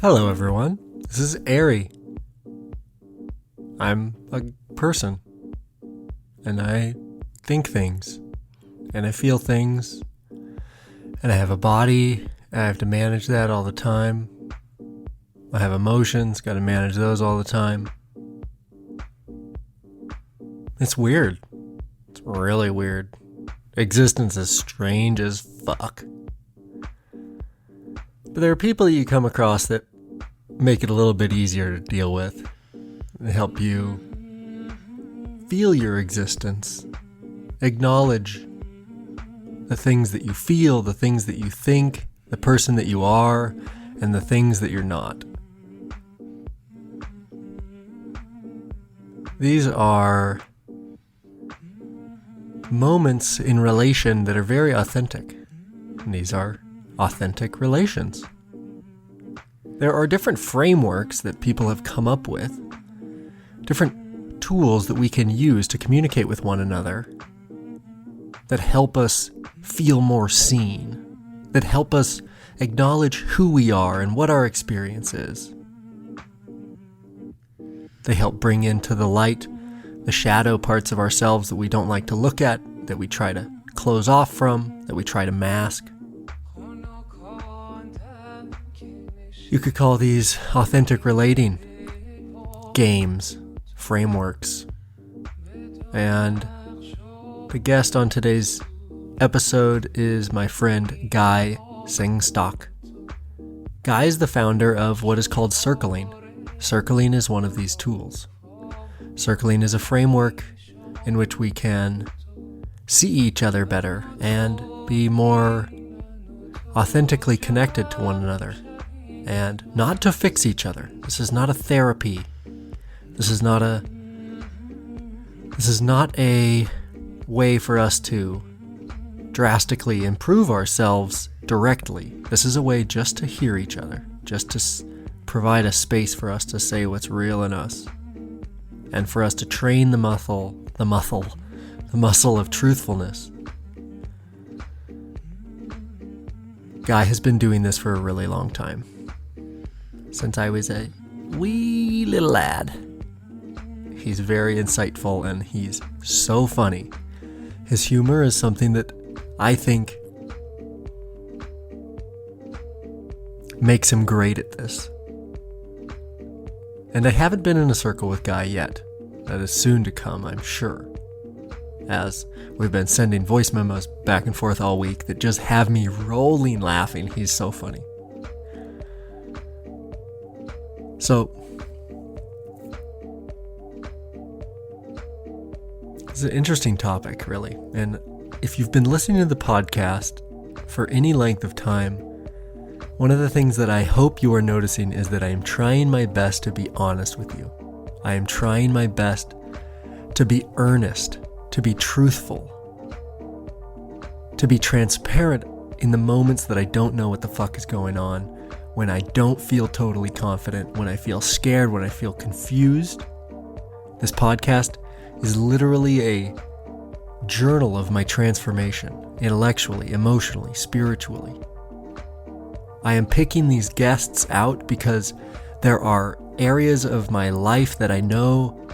Hello everyone, this is Ari. I'm a person, and I think things, and I feel things, and I have a body, and I have to manage that all the time. I have emotions, gotta manage those all the time. It's weird. It's really weird. Existence is strange as fuck. But there are people you come across that make it a little bit easier to deal with. They help you feel your existence, acknowledge the things that you feel, the things that you think, the person that you are, and the things that you're not. These are moments in relation that are very authentic. And these are authentic relations. There are different frameworks that people have come up with, different tools that we can use to communicate with one another that help us feel more seen, that help us acknowledge who we are and what our experience is. They help bring into the light the shadow parts of ourselves that we don't like to look at, that we try to close off from, that we try to mask. You could call these authentic relating games, frameworks. And the guest on today's episode is my friend Guy Sengstock. Guy is the founder of what is called circling. Circling is one of these tools. Circling is a framework in which we can see each other better and be more authentically connected to one another. And not to fix each other. This is not a therapy. This is not a way for us to drastically improve ourselves directly. This is a way just to hear each other, just to provide a space for us to say what's real in us, and for us to train the muscle of truthfulness. Guy has been doing this for a really long time. Since I was a wee little lad. He's very insightful and he's so funny. His humor is something that I think makes him great at this. And I haven't been in a circle with Guy yet. That is soon to come, I'm sure. As we've been sending voice memos back and forth all week that just have me rolling laughing. He's so funny. So, it's an interesting topic, really. And if you've been listening to the podcast for any length of time, one of the things that I hope you are noticing is that I am trying my best to be honest with you. I am trying my best to be earnest, to be truthful, to be transparent in the moments that I don't know what the fuck is going on, when I don't feel totally confident, when I feel scared, when I feel confused. This podcast is literally a journal of my transformation, intellectually, emotionally, spiritually. I am picking these guests out because there are areas of my life that I know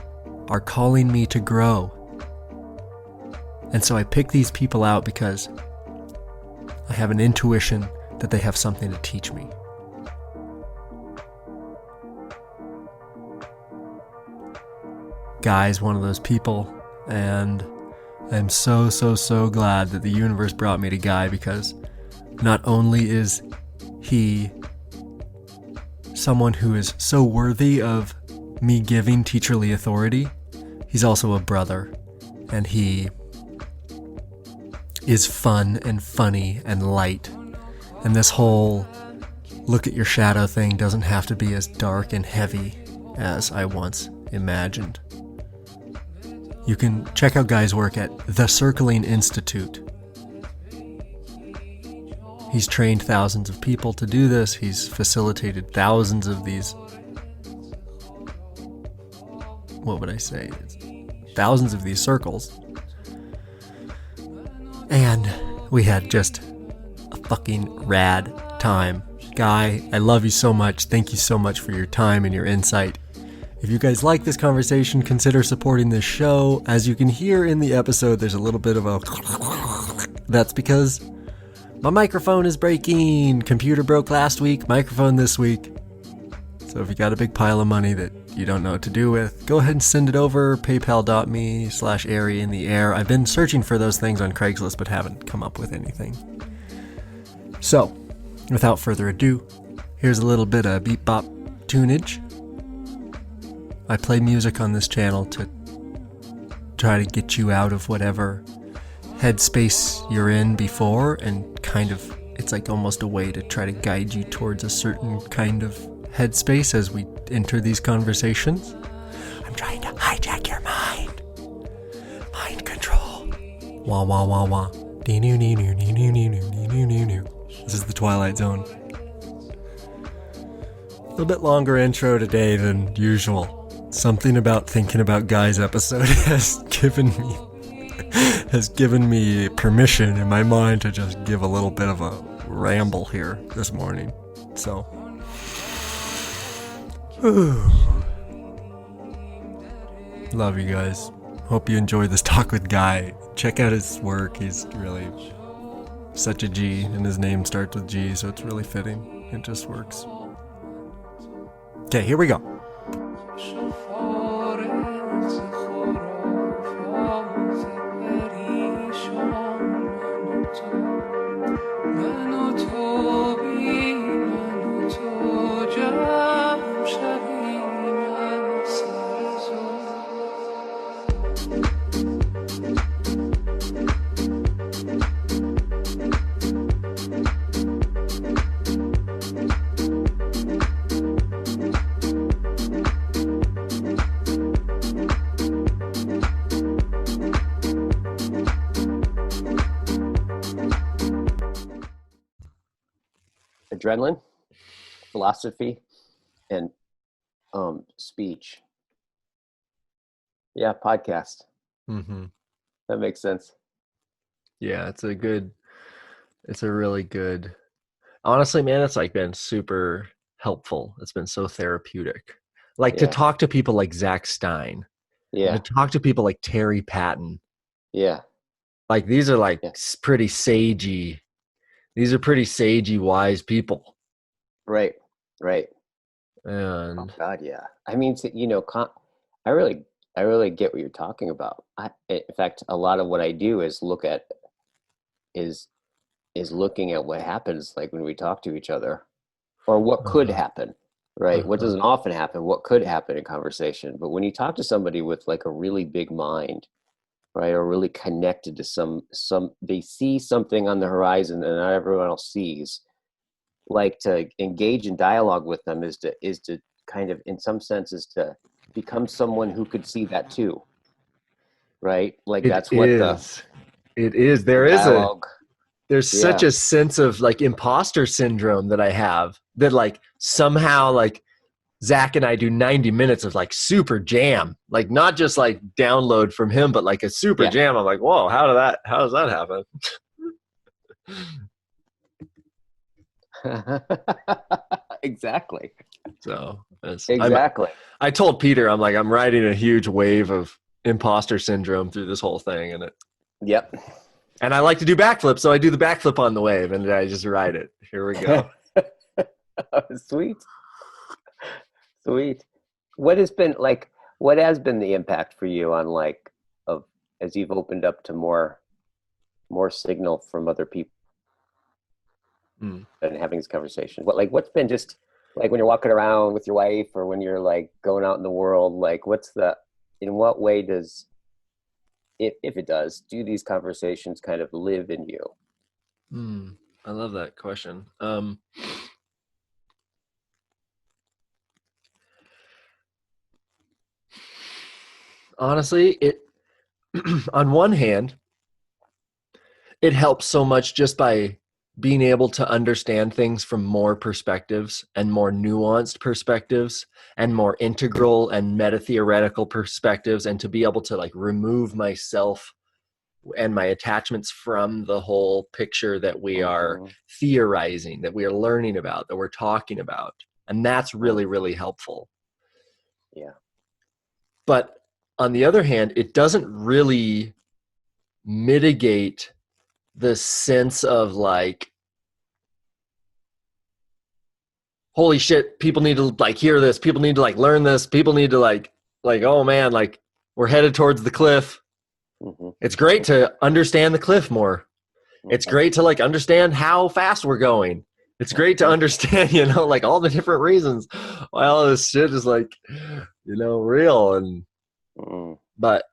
are calling me to grow. And so I pick these people out because I have an intuition that they have something to teach me. Guy's one of those people, and I'm so glad that the universe brought me to Guy, because not only is he someone who is so worthy of me giving teacherly authority, he's also a brother, and he is fun and funny and light. And this whole look at your shadow thing doesn't have to be as dark and heavy as I once imagined. You can check out Guy's work at The Circling Institute. He's trained thousands of people to do this. He's facilitated thousands of these, thousands of these circles. And we had just a fucking rad time Guy, I love you so much. Thank you so much for your time and your insight. If you guys like this conversation, consider supporting this show. As you can hear in the episode, there's a little bit of a... That's because my microphone is breaking. Computer broke last week, microphone this week. So if you got a big pile of money that you don't know what to do with, go ahead and send it over, paypal.me/airy in the air. I've been searching for those things on Craigslist, but haven't come up with anything. So, without further ado, here's a little bit of beep bop tunage. I play music on this channel to try to get you out of whatever headspace you're in before, and kind of, it's like almost a way to try to guide you towards a certain kind of headspace as we enter these conversations. I'm trying to hijack your mind. Mind control. Wah wah wah wah. This is the Twilight Zone. A little bit longer intro today than usual. Something about thinking about Guy's episode has given me permission in my mind to just give a little bit of a ramble here this morning. So love you guys. Hope you enjoy this talk with Guy. Check out his work. He's really such a G, and his name starts with G, so it's really fitting. It just works. Okay, here we go. Adrenaline, philosophy, and speech. Yeah, podcast. Mm-hmm. That makes sense. Yeah, it's a really good, honestly, man, it's like been super helpful. It's been so therapeutic. Like to talk to people like Zak Stein. Yeah. To talk to people like Terry Patten. Yeah. Like these are like pretty sagey. These are pretty sagey, wise people. Right. And oh God, yeah. I mean, I really get what you're talking about. In fact, a lot of what I do is looking at what happens, like when we talk to each other, or what could happen, right? What doesn't often happen, what could happen in conversation. But when you talk to somebody with like a really big mind, right, or really connected to some, they see something on the horizon that not everyone else sees. Like to engage in dialogue with them is to kind of, in some senses, to become someone who could see that too, right? Like that's what it is. There's such a sense of like imposter syndrome that I have, that like somehow like Zach and I do 90 minutes of like super jam, like not just like download from him, but like a super jam. I'm like, whoa, how does that happen? Exactly. So exactly. I told Peter, I'm like, I'm riding a huge wave of imposter syndrome through this whole thing, and and I like to do backflips, so I do the backflip on the wave, and I just ride it. Here we go. Sweet. What has been the impact for you on as you've opened up to more signal from other people and having this conversation? What's been just like when you're walking around with your wife, or when you're like going out in the world, like in what way does, if it does, do these conversations kind of live in you? I love that question. Honestly, it on one hand, it helps so much just by being able to understand things from more perspectives and more nuanced perspectives and more integral and meta-theoretical perspectives, and to be able to like remove myself and my attachments from the whole picture that we are theorizing, that we are learning about, that we're talking about. And that's really, really helpful. Yeah. But on the other hand, it doesn't really mitigate the sense of like, holy shit, people need to like hear this. People need to like learn this. People need to like, oh man, like we're headed towards the cliff. It's great to understand the cliff more. It's great to like understand how fast we're going. It's great to understand, you know, like all the different reasons why all this shit is like, you know, real. And, but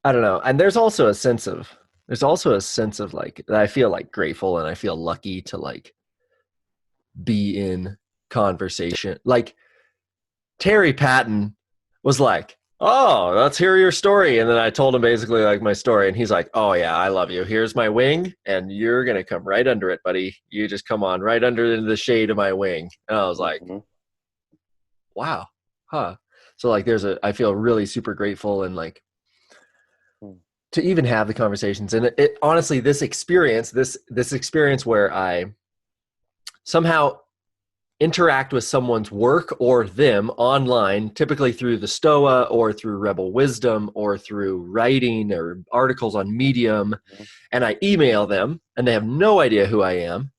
I don't know. And there's also a sense of like, that I feel like grateful and I feel lucky to like be in conversation. Like Terry Patten was like, oh, let's hear your story. And then I told him basically like my story. And he's like, oh yeah, I love you. Here's my wing. And you're going to come right under it, buddy. You just come on right under the shade of my wing. And I was like, wow. Huh. So like I feel really super grateful and like to even have the conversations. And it honestly, this experience where I somehow interact with someone's work or them online, typically through the Stoa or through Rebel Wisdom or through writing or articles on Medium. And I email them and they have no idea who I am.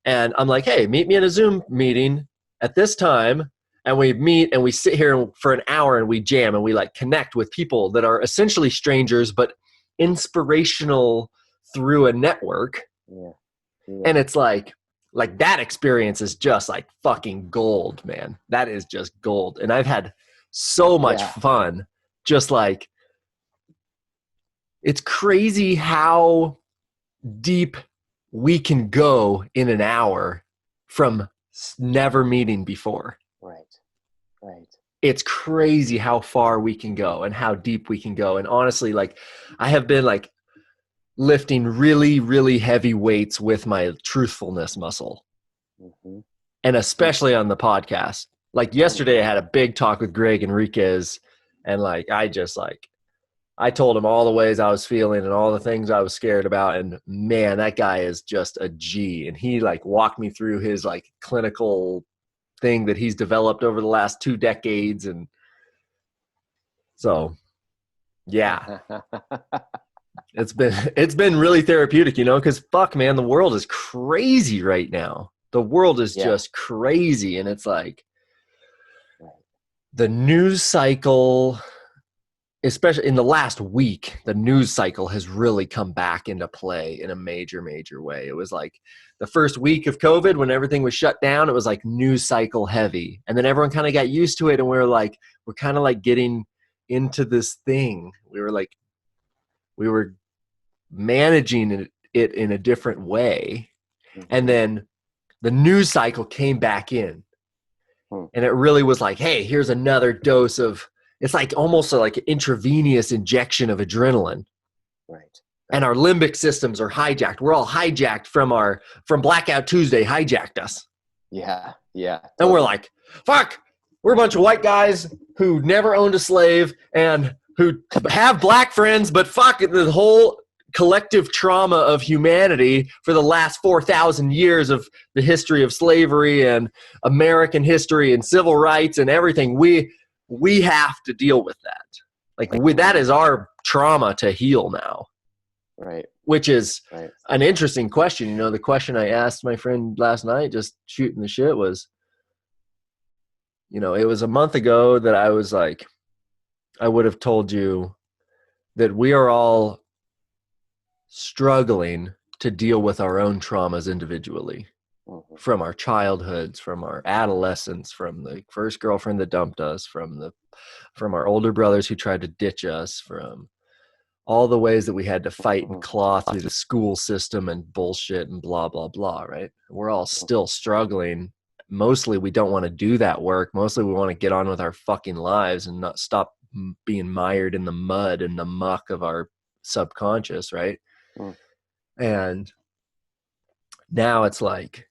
And I'm like, hey, meet me in a Zoom meeting at this time. And we meet and we sit here for an hour and we jam and we like connect with people that are essentially strangers, but inspirational through a network. And it's like that experience is just like fucking gold, man. That is just gold. And I've had so much fun. Just like, it's crazy how deep we can go in an hour from never meeting before. Right. It's crazy how far we can go and how deep we can go. And honestly, like I have been like lifting really, really heavy weights with my truthfulness muscle. And especially on the podcast. Like yesterday I had a big talk with Greg Enriquez and like I told him all the ways I was feeling and all the things I was scared about. And man, that guy is just a G. And he like walked me through his like clinical thing that he's developed over the last 2 decades. And so, yeah, it's been really therapeutic, you know, because fuck, man, the world is crazy right now. The world is just crazy. And it's like the news cycle, especially in the last week, the news cycle has really come back into play in a major, major way. It was like the first week of COVID when everything was shut down, it was like news cycle heavy. And then everyone kind of got used to it. And we're kind of like getting into this thing. We were managing it in a different way. And then the news cycle came back in. And it really was like, hey, here's another dose of, it's like almost like an intravenous injection of adrenaline. Right. And our limbic systems are hijacked. We're all hijacked from Blackout Tuesday hijacked us. Yeah. Yeah. Totally. And we're like, fuck, we're a bunch of white guys who never owned a slave and who have black friends, but fuck the whole collective trauma of humanity for the last 4,000 years of the history of slavery and American history and civil rights and everything. We have to deal with that. That is our trauma to heal now. Right. Which is an interesting question. You know, the question I asked my friend last night, just shooting the shit, was, you know, it was a month ago that I was like, I would have told you that we are all struggling to deal with our own traumas individually. From our childhoods, from our adolescence, from the first girlfriend that dumped us, from our older brothers who tried to ditch us, from all the ways that we had to fight and claw through the school system and bullshit and blah, blah, blah, right? We're all still struggling. Mostly we don't want to do that work. Mostly we want to get on with our fucking lives and not stop being mired in the mud and the muck of our subconscious, right? And now it's like,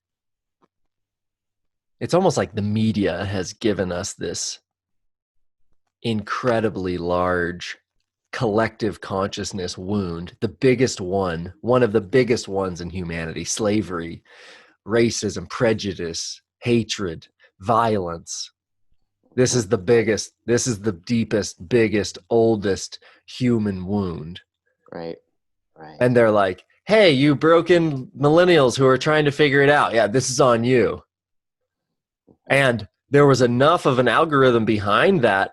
it's almost like the media has given us this incredibly large collective consciousness wound, the biggest one of the biggest ones in humanity: slavery, racism, prejudice, hatred, violence. This is the biggest, this is the deepest, biggest, oldest human wound. Right. Right. And they're like, hey, you broken millennials who are trying to figure it out. Yeah, this is on you. And there was enough of an algorithm behind that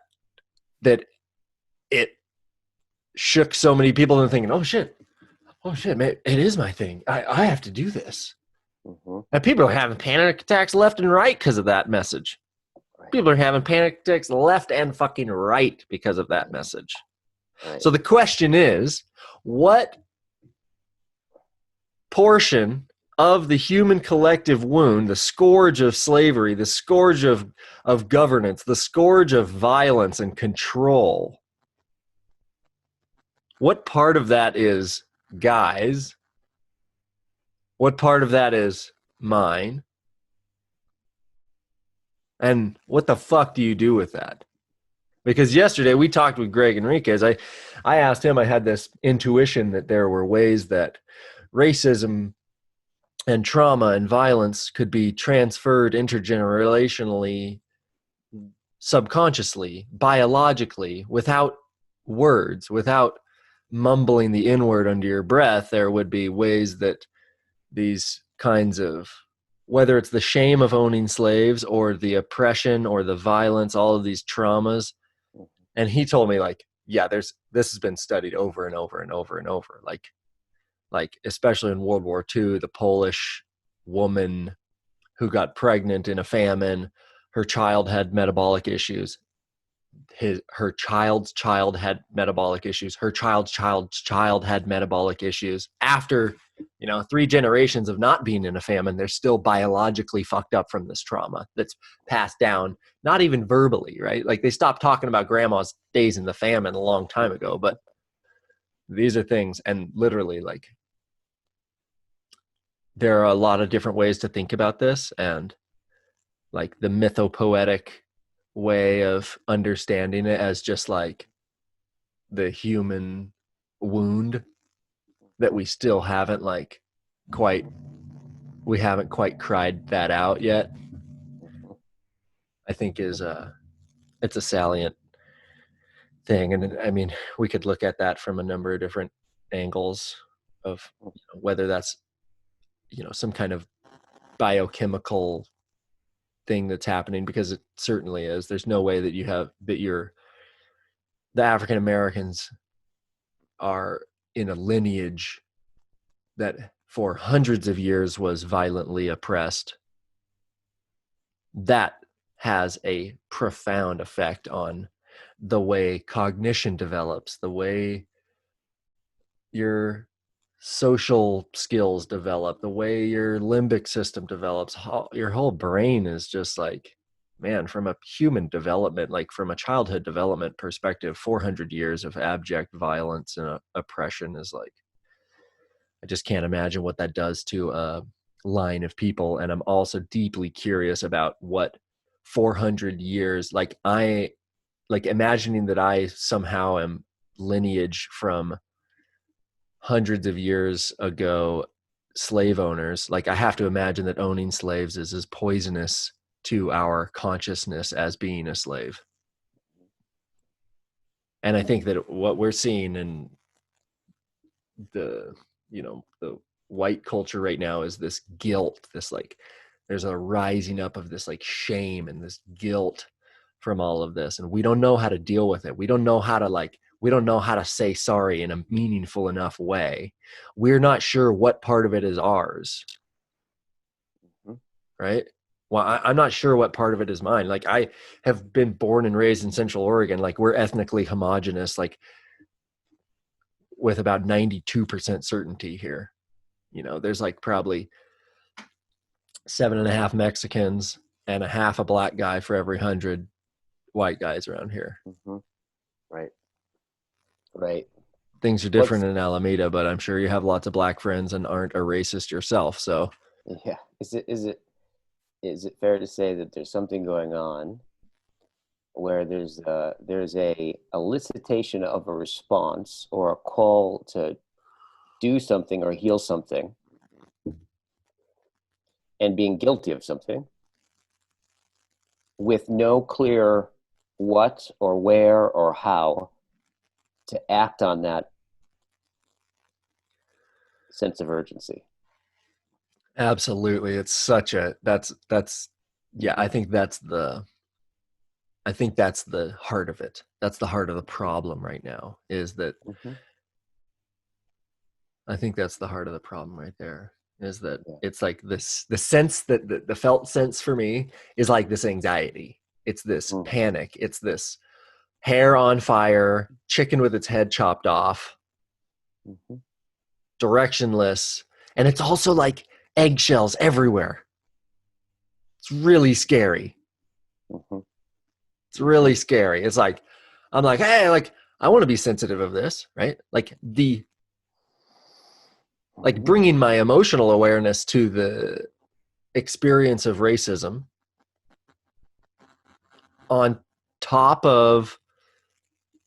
it shook so many people into thinking, oh shit, man, it is my thing. I have to do this. Mm-hmm. And people are having panic attacks left and right because of that message. Right. People are having panic attacks left and fucking right because of that message. Right. So the question is, what portion of the human collective wound, the scourge of slavery, the scourge of governance, the scourge of violence and control, what part of that is Guy's? What part of that is mine? And what the fuck do you do with that? Because yesterday we talked with Greg Enriquez. I asked him, I had this intuition that there were ways that racism and trauma and violence could be transferred intergenerationally, subconsciously, biologically, without words, without mumbling the N-word under your breath. There would be ways that these kinds of, whether it's the shame of owning slaves or the oppression or the violence, all of these traumas. And he told me, like, yeah, this has been studied over and over and over and over. Like especially in World War II, the Polish woman who got pregnant in a famine, her child had metabolic issues. Her child's child had metabolic issues. Her child's child had metabolic issues. After, 3 generations of not being in a famine, they're still biologically fucked up from this trauma that's passed down, not even verbally, right? Like they stopped talking about grandma's days in the famine a long time ago, but these are things, and literally, like, there are a lot of different ways to think about this, and like the mythopoetic way of understanding it as just like the human wound that we still haven't quite cried that out yet, I think is it's a salient thing. And I mean, we could look at that from a number of different angles of whether that's some kind of biochemical thing that's happening, because it certainly is. There's no way that the African Americans are in a lineage that for hundreds of years was violently oppressed. That has a profound effect on the way cognition develops, the way your social skills develop, the way your limbic system develops. Your whole brain is just like, man, from a human development, like from a childhood development perspective, 400 years of abject violence and oppression is like, I just can't imagine what that does to a line of people. And I'm also deeply curious about what 400 years, like imagining that I somehow am lineage from hundreds of years ago slave owners. Like, I have to imagine that owning slaves is as poisonous to our consciousness as being a slave. And I think that what we're seeing in the white culture right now is this guilt, this like, there's a rising up of this like shame and this guilt from all of this. And we don't know how to deal with it. We don't know how to say sorry in a meaningful enough way. We're not sure what part of it is ours. Right? Well, I'm not sure what part of it is mine. Like, I have been born and raised in Central Oregon. Like, we're ethnically homogenous, like with about 92% certainty here. There's like probably 7.5 Mexicans and a half a black guy for every 100 white guys around here. Mm-hmm. Right. Things are different in Alameda, but I'm sure you have lots of black friends and aren't a racist yourself. So yeah, is it fair to say that there's something going on where there's a elicitation of a response or a call to do something or heal something, and being guilty of something with no clear what or where or how to act on that sense of urgency. Absolutely. It's such a, yeah, I think that's the heart of it. That's the heart of the problem right now, is that Mm-hmm. I think that's the heart of the problem right there, is that Yeah. it's like this, the sense that the felt sense for me is like this anxiety. It's this Mm-hmm. panic. It's this hair on fire, chicken with its head chopped off, Mm-hmm. directionless. And it's also like eggshells everywhere. It's really scary. Mm-hmm. It's really scary. It's like, I'm like, hey, like, I want to be sensitive of this, right? Like Mm-hmm. bringing my emotional awareness to the experience of racism on top of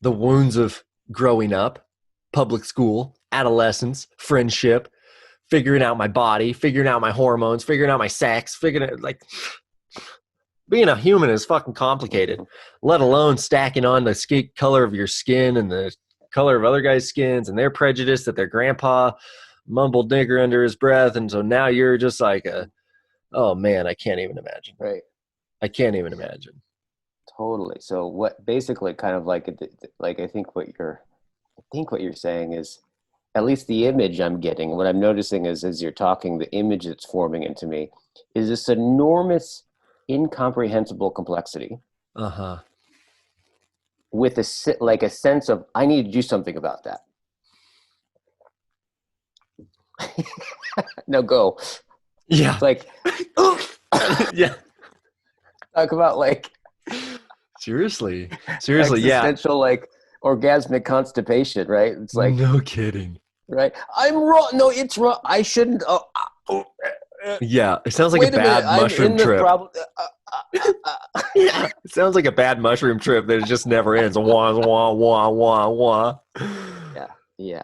the wounds of growing up, public school, adolescence, friendship, figuring out my body, figuring out my hormones, figuring out my sex, figuring out, like, being a human is fucking complicated, let alone stacking on the skin color of your skin and the color of other guys' skins and their prejudice that their grandpa mumbled nigger under his breath. And so now you're just like oh man, I can't even imagine. Right. I can't even imagine. Totally. So what basically kind of like I think what you're saying is, at least the image I'm getting, what I'm noticing is as you're talking, the image that's forming into me is this enormous, incomprehensible complexity Uh-huh. with like a sense of I need to do something about that. No, go. Yeah. It's like, Yeah. talk about like Seriously. Seriously, yeah. existential, like orgasmic constipation, right? It's like, No kidding. right? I'm wrong. No, it's wrong. I shouldn't. Yeah. It sounds like a Wait a minute. bad I'm mushroom in the trip. problem. Yeah. It sounds like a bad mushroom trip that just never ends. Wah, wah, wah, wah, wah. Yeah, yeah.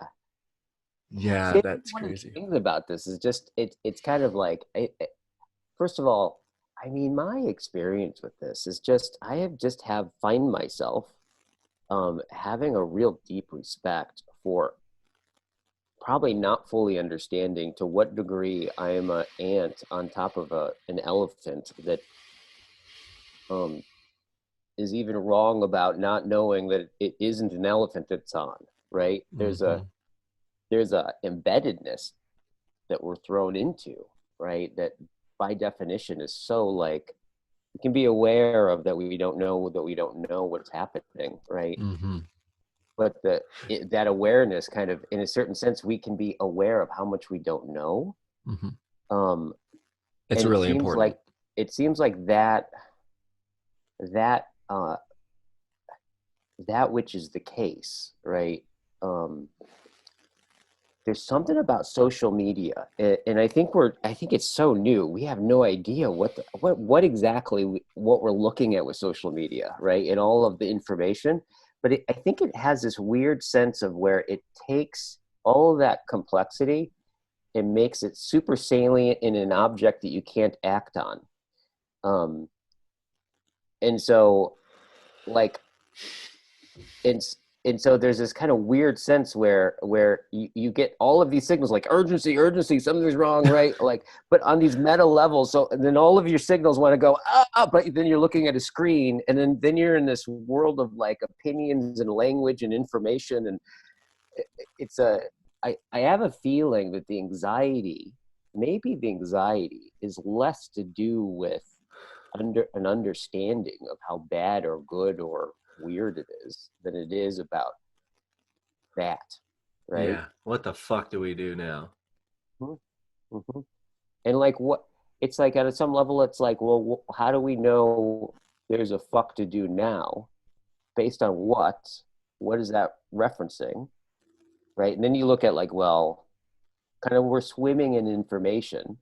Yeah, See, that's one of the crazy. things about this is just it's kind of like first of all, I mean, my experience with this is just I have just have find myself having a real deep respect for probably not fully understanding to what degree I am an ant on top of an elephant that um, is even wrong about not knowing that it isn't an elephant that's on, right? Mm-hmm. There's a embeddedness that we're thrown into, right? That by definition is so like we can be aware of that we don't know what's happening, right? Mm-hmm. But that awareness kind of, in a certain sense, we can be aware of how much we don't know. Mm-hmm. Um, It's and really important. it seems like that that which is the case, right? Um, there's something about social media, and I think it's so new. We have no idea what exactly what we're looking at with social media, right? And all of the information, but I think it has this weird sense of where it takes all of that complexity and makes it super salient in an object that you can't act on. Um, and so, like, and and so there's this kind of weird sense where you get all of these signals like urgency, something's wrong, right? Like, but on these meta levels, so and then all of your signals want to go but then you're looking at a screen, and then you're in this world of like opinions and language and information, and it's a I have a feeling that maybe the anxiety is less to do with an understanding of how bad or good or weird it is than it is about that, right? Yeah. What the fuck do we do now? Mm-hmm. And like what it's like at some level, it's like, well, how do we know there's a fuck to do now? Based on what? What is that referencing? Right? And then you look at like, well, kind of we're swimming in information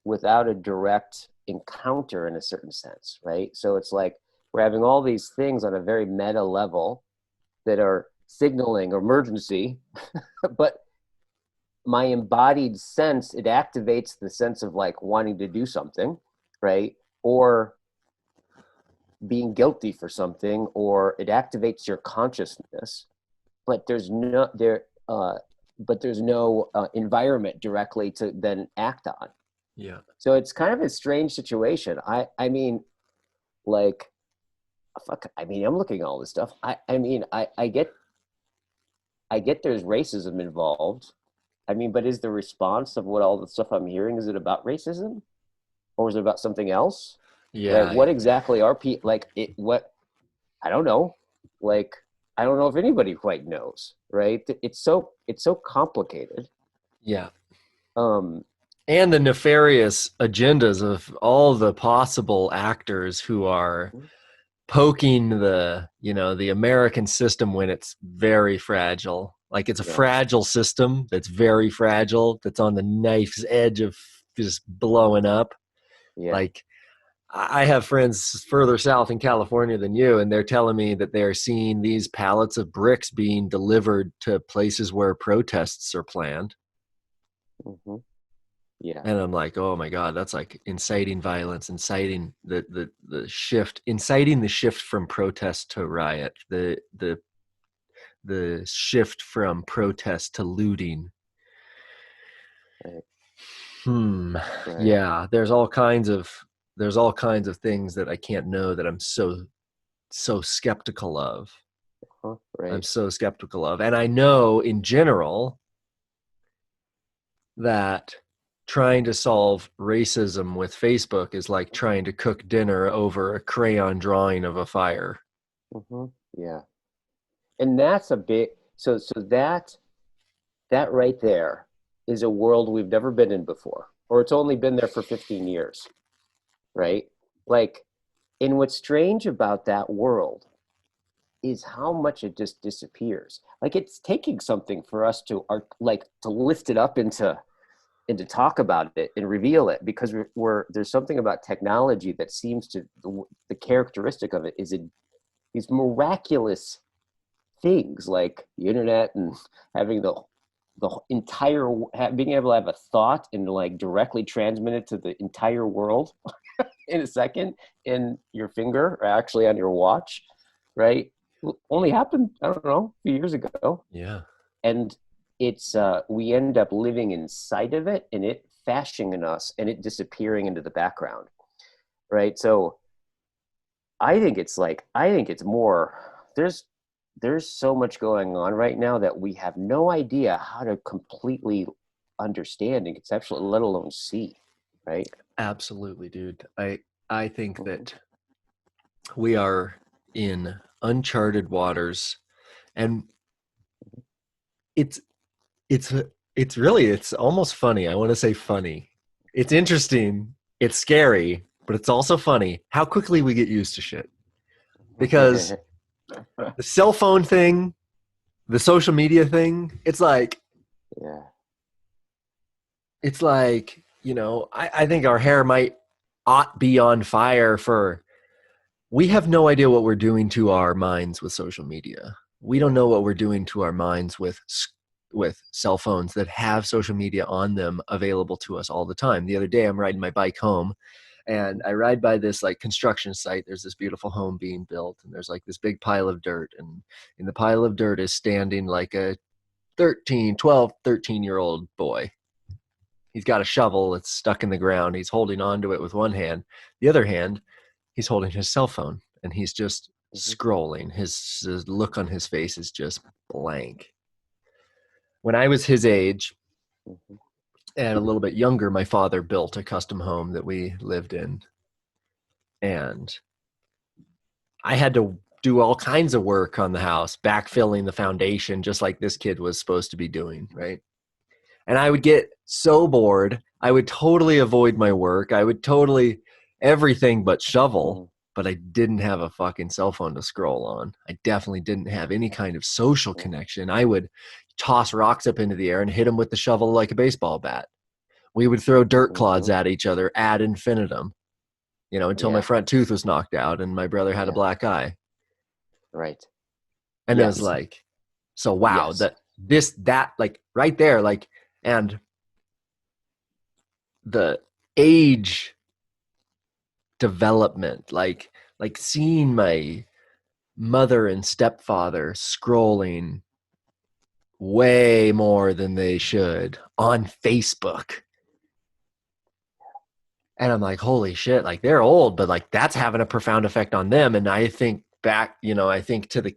without a direct encounter in a certain sense, right? So it's like we're having all these things on a very meta level that are signaling emergency, but my embodied sense, it activates the sense of like wanting to do something, right? Or being guilty for something, or it activates your consciousness, but there's no environment directly to then act on. Yeah. So it's kind of a strange situation. I mean, like, fuck. I mean, I'm looking at all this stuff. I get there's racism involved. I mean, but is the response of what all the stuff I'm hearing, is it about racism, or is it about something else? Right? Yeah. What exactly are people like? It what I don't know. Like, I don't know if anybody quite knows. Right? It's so complicated. Yeah. Um. And the nefarious agendas of all the possible actors who are poking the American system when it's very fragile. Like, it's a Yeah. fragile system that's very fragile, that's on the knife's edge of just blowing up. Yeah. Like, I have friends further south in California than you, and they're telling me that they're seeing these pallets of bricks being delivered to places where protests are planned. Mm-hmm. Yeah. And I'm like, oh my God, that's like inciting violence, inciting the shift, inciting the shift from protest to riot, the shift from protest to looting. Right. Right. Yeah, there's all kinds of things that I can't know, that I'm so skeptical of. Right. I'm so skeptical of. And I know in general that trying to solve racism with Facebook is like trying to cook dinner over a crayon drawing of a fire. Mm-hmm. Yeah. And that's a big, so that right there is a world we've never been in before, or it's only been there for 15 years, right? Like, and what's strange about that world is how much it just disappears. Like, it's taking something for us to to lift it up into and to talk about it and reveal it, because we're there's something about technology that seems to, the characteristic of it is these miraculous things like the internet, and having the entire, being able to have a thought and like directly transmit it to the entire world in a second, in your finger, or actually on your watch, right? Only happened, I don't know, a few years ago. Yeah. And it's we end up living inside of it, and it fashioning us, and it disappearing into the background, right? So I think it's more, there's so much going on right now that we have no idea how to completely understand and conceptually, let alone see, right? Absolutely, dude. I think that we are in uncharted waters, and it's really, it's almost funny. I want to say funny. It's interesting, it's scary, but it's also funny how quickly we get used to shit. Because the cell phone thing, the social media thing, it's like, Yeah. I think our hair ought be on fire for, we have no idea what we're doing to our minds with social media. We don't know what we're doing to our minds with cell phones that have social media on them available to us all the time. The other day, I'm riding my bike home, and I ride by this like construction site. There's this beautiful home being built, and there's like this big pile of dirt, and in the pile of dirt is standing like a 13-year-old boy. He's got a shovel that's stuck in the ground. He's holding onto it with one hand. The other hand, he's holding his cell phone, and he's just scrolling. His look on his face is just blank. When I was his age and a little bit younger, my father built a custom home that we lived in. And I had to do all kinds of work on the house, backfilling the foundation, just like this kid was supposed to be doing, right? And I would get so bored. I would totally avoid my work. I would totally everything but shovel, but I didn't have a fucking cell phone to scroll on. I definitely didn't have any kind of social connection. I would toss rocks up into the air and hit them with the shovel like a baseball bat. We would throw dirt clods at each other ad infinitum. until my front tooth was knocked out and my brother had a black eye. Right. And it was like, so wow, that like right there, like, and the age development, like seeing my mother and stepfather scrolling way more than they should on Facebook. And I'm like, holy shit, like they're old, but like that's having a profound effect on them. And I think back, I think to the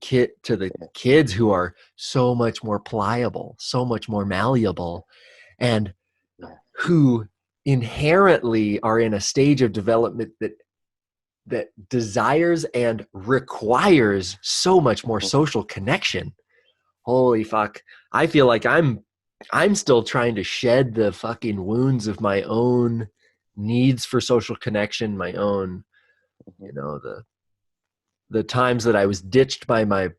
kids who are so much more pliable, so much more malleable, and who inherently are in a stage of development that desires and requires so much more social connection. Holy fuck. I feel like I'm still trying to shed the fucking wounds of my own needs for social connection, my own, the times that I was ditched by my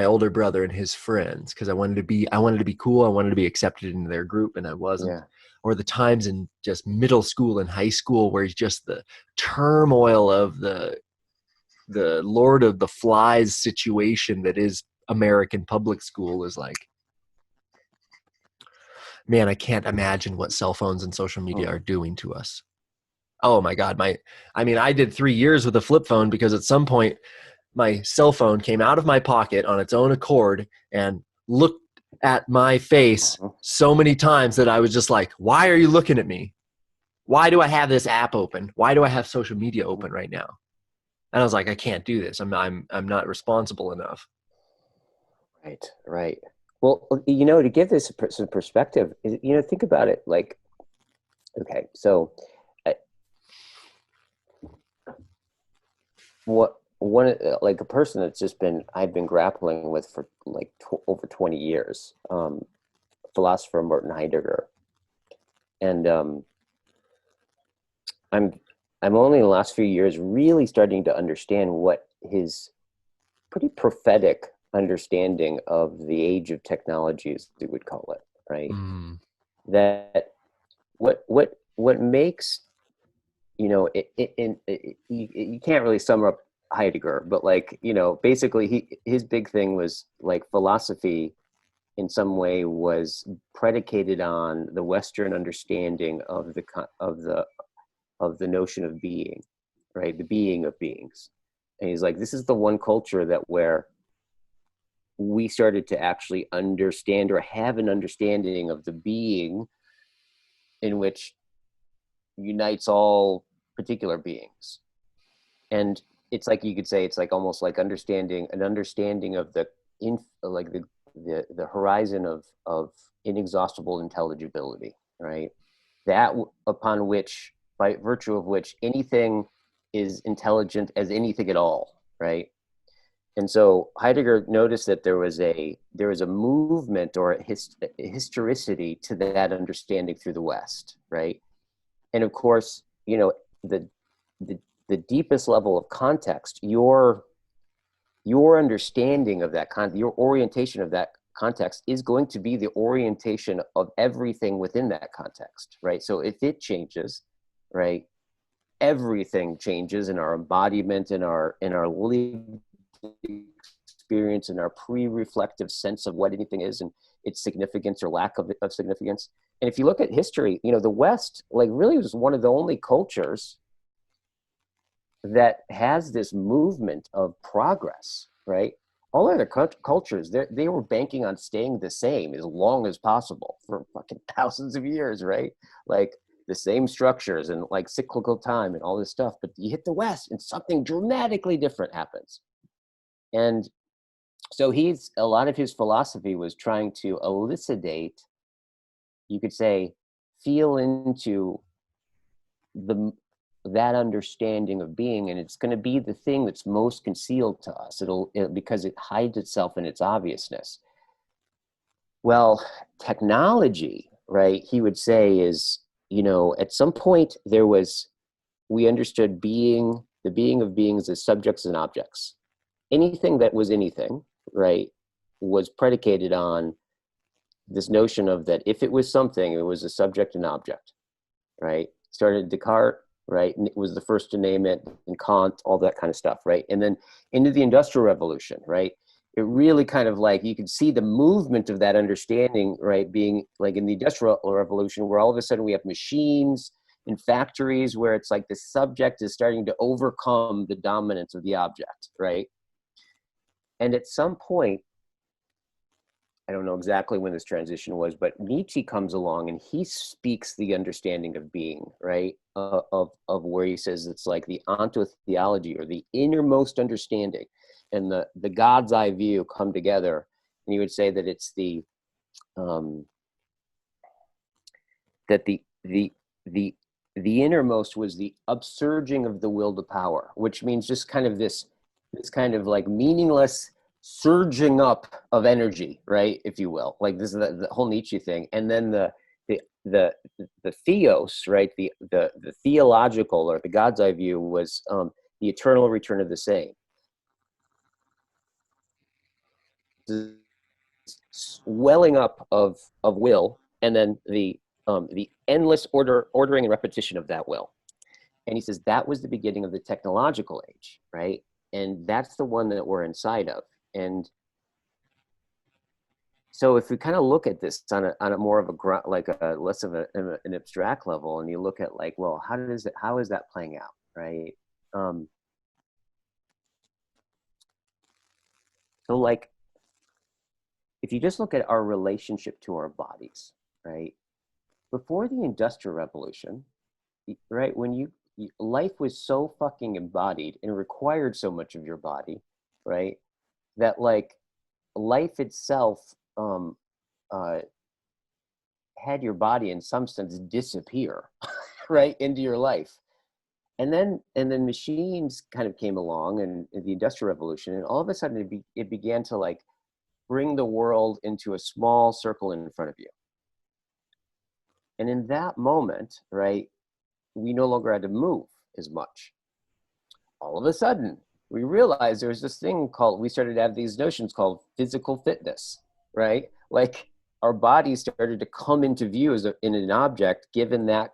older brother and his friends because I wanted to be cool, I wanted to be accepted into their group and I wasn't. Yeah. Or the times in just middle school and high school where it's just the turmoil of the Lord of the Flies situation that is American public school is like, man, I can't imagine what cell phones and social media are doing to us. Oh my God. I did 3 years with a flip phone because at some point my cell phone came out of my pocket on its own accord and looked at my face so many times that I was just like, why are you looking at me? Why do I have this app open? Why do I have social media open right now? And I was like, I can't do this. I'm not responsible enough. Right. Well, to give this some perspective, think about it. Like, okay, so like a person that's I've been grappling with for like over 20 years, philosopher Martin Heidegger, and I'm only in the last few years really starting to understand what his pretty prophetic understanding of the age of technology, as we would call it, right? That what makes, you can't really sum up Heidegger, but like, basically his big thing was like philosophy in some way was predicated on the Western understanding of the notion of being, right? The being of beings. And he's like, this is the one culture where we started to actually understand or have an understanding of the being in which unites all particular beings. And it's like, you could say it's like almost like an understanding of the horizon of inexhaustible intelligibility, right? That upon which, by virtue of which, anything is intelligent as anything at all, right? And so Heidegger noticed that there was a movement or a historicity to that understanding through the West, right? And of course, the deepest level of context, your understanding of that your orientation of that context is going to be the orientation of everything within that context, right? So if it changes, right, everything changes in our embodiment, in our lived experience, in our pre-reflective sense of what anything is and its significance or lack of significance. And if you look at history, the West, like, really was one of the only cultures that has this movement of progress, right? All other cultures, they were banking on staying the same as long as possible for fucking thousands of years, right? Like the same structures and like cyclical time and all this stuff. But you hit the West and something dramatically different happens. And so a lot of his philosophy was trying to elucidate, you could say, feel into that understanding of being, and it's going to be the thing that's most concealed to us. Because it hides itself in its obviousness. Well, technology, right, he would say, is, at some point we understood the being of beings as subjects and objects. Anything that was anything, right, was predicated on this notion of that if it was something, it was a subject and object, right? Started Descartes, right? And it was the first to name it, and Kant, all that kind of stuff, right? And then into the Industrial Revolution, right? It really kind of like, you can see the movement of that understanding, right? Being like in the Industrial Revolution, where all of a sudden we have machines in factories where it's like the subject is starting to overcome the dominance of the object, right? And at some point, I don't know exactly when this transition was, but Nietzsche comes along and he speaks the understanding of being, right? Of where he says it's like the ontotheology, or the innermost understanding, and the God's eye view come together. And you would say that it's the that the innermost was the upsurging of the will to power, which means just kind of this kind of like meaningless surging up of energy, right, if you will. Like this is the whole Nietzsche thing. And then the theos, right, the theological, or the God's eye view, was the eternal return of the same, swelling up of will, and then the endless ordering and repetition of that will. And he says that was the beginning of the technological age, right? And that's the one that we're inside of. And so if we kind of look at this on a more of a like a less of an abstract level, and you look at like, well, how is that playing out, right? So like, if you just look at our relationship to our bodies, right? Before the Industrial Revolution, right, when life was so fucking embodied and required so much of your body, right, that like life itself had your body in some sense disappear right into your life. And then machines kind of came along, and the Industrial Revolution, and all of a sudden it began to like bring the world into a small circle in front of you. And in that moment, right, we no longer had to move as much. All of a sudden, we realized there was this thing called, we started to have these notions called physical fitness, right? Like our bodies started to come into view as in an object, given that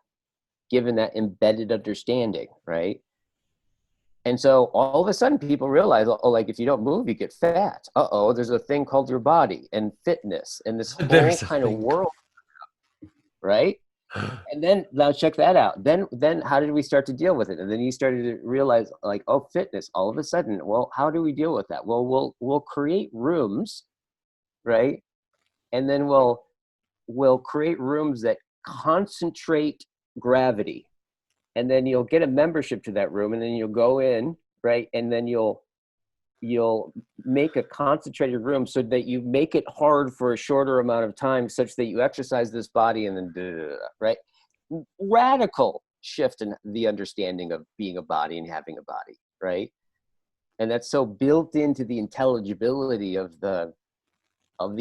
embedded understanding, right? And so all of a sudden people realize, oh, like if you don't move, you get fat. Uh-oh, there's a thing called your body and fitness and this whole kind of world, right? And then now check that out. Then how did we start to deal with it? And then you started to realize like, oh, fitness, all of a sudden, well, how do we deal with that? Well, we'll create rooms, right? And then we'll create rooms that concentrate gravity. And then you'll get a membership to that room, and then you'll go in, right? And then you'll make a concentrated room so that you make it hard for a shorter amount of time, such that you exercise this body, and then right? Radical shift in the understanding of being a body and having a body, right? And that's so built into the intelligibility of the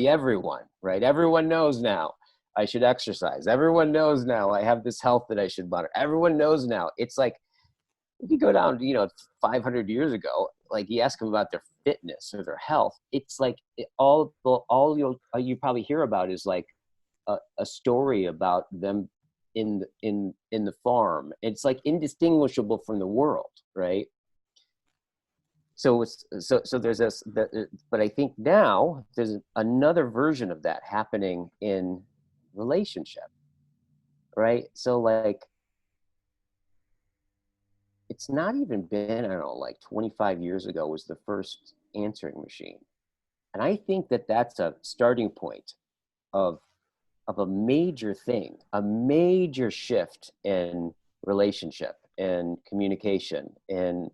everyone, right? Everyone knows now I should exercise. Everyone knows now I have this health that I should monitor. Everyone knows now. It's like, if you go down, 500 years ago, like you ask them about their fitness or their health, it's like all you probably hear about is like a story about them in the farm. It's like indistinguishable from the world, right? So there's this, but I think now there's another version of that happening in relationship, right? So like, it's not even been, I don't know, like 25 years ago was the first answering machine. And I think that that's a starting point of a major thing, a major shift in relationship and communication and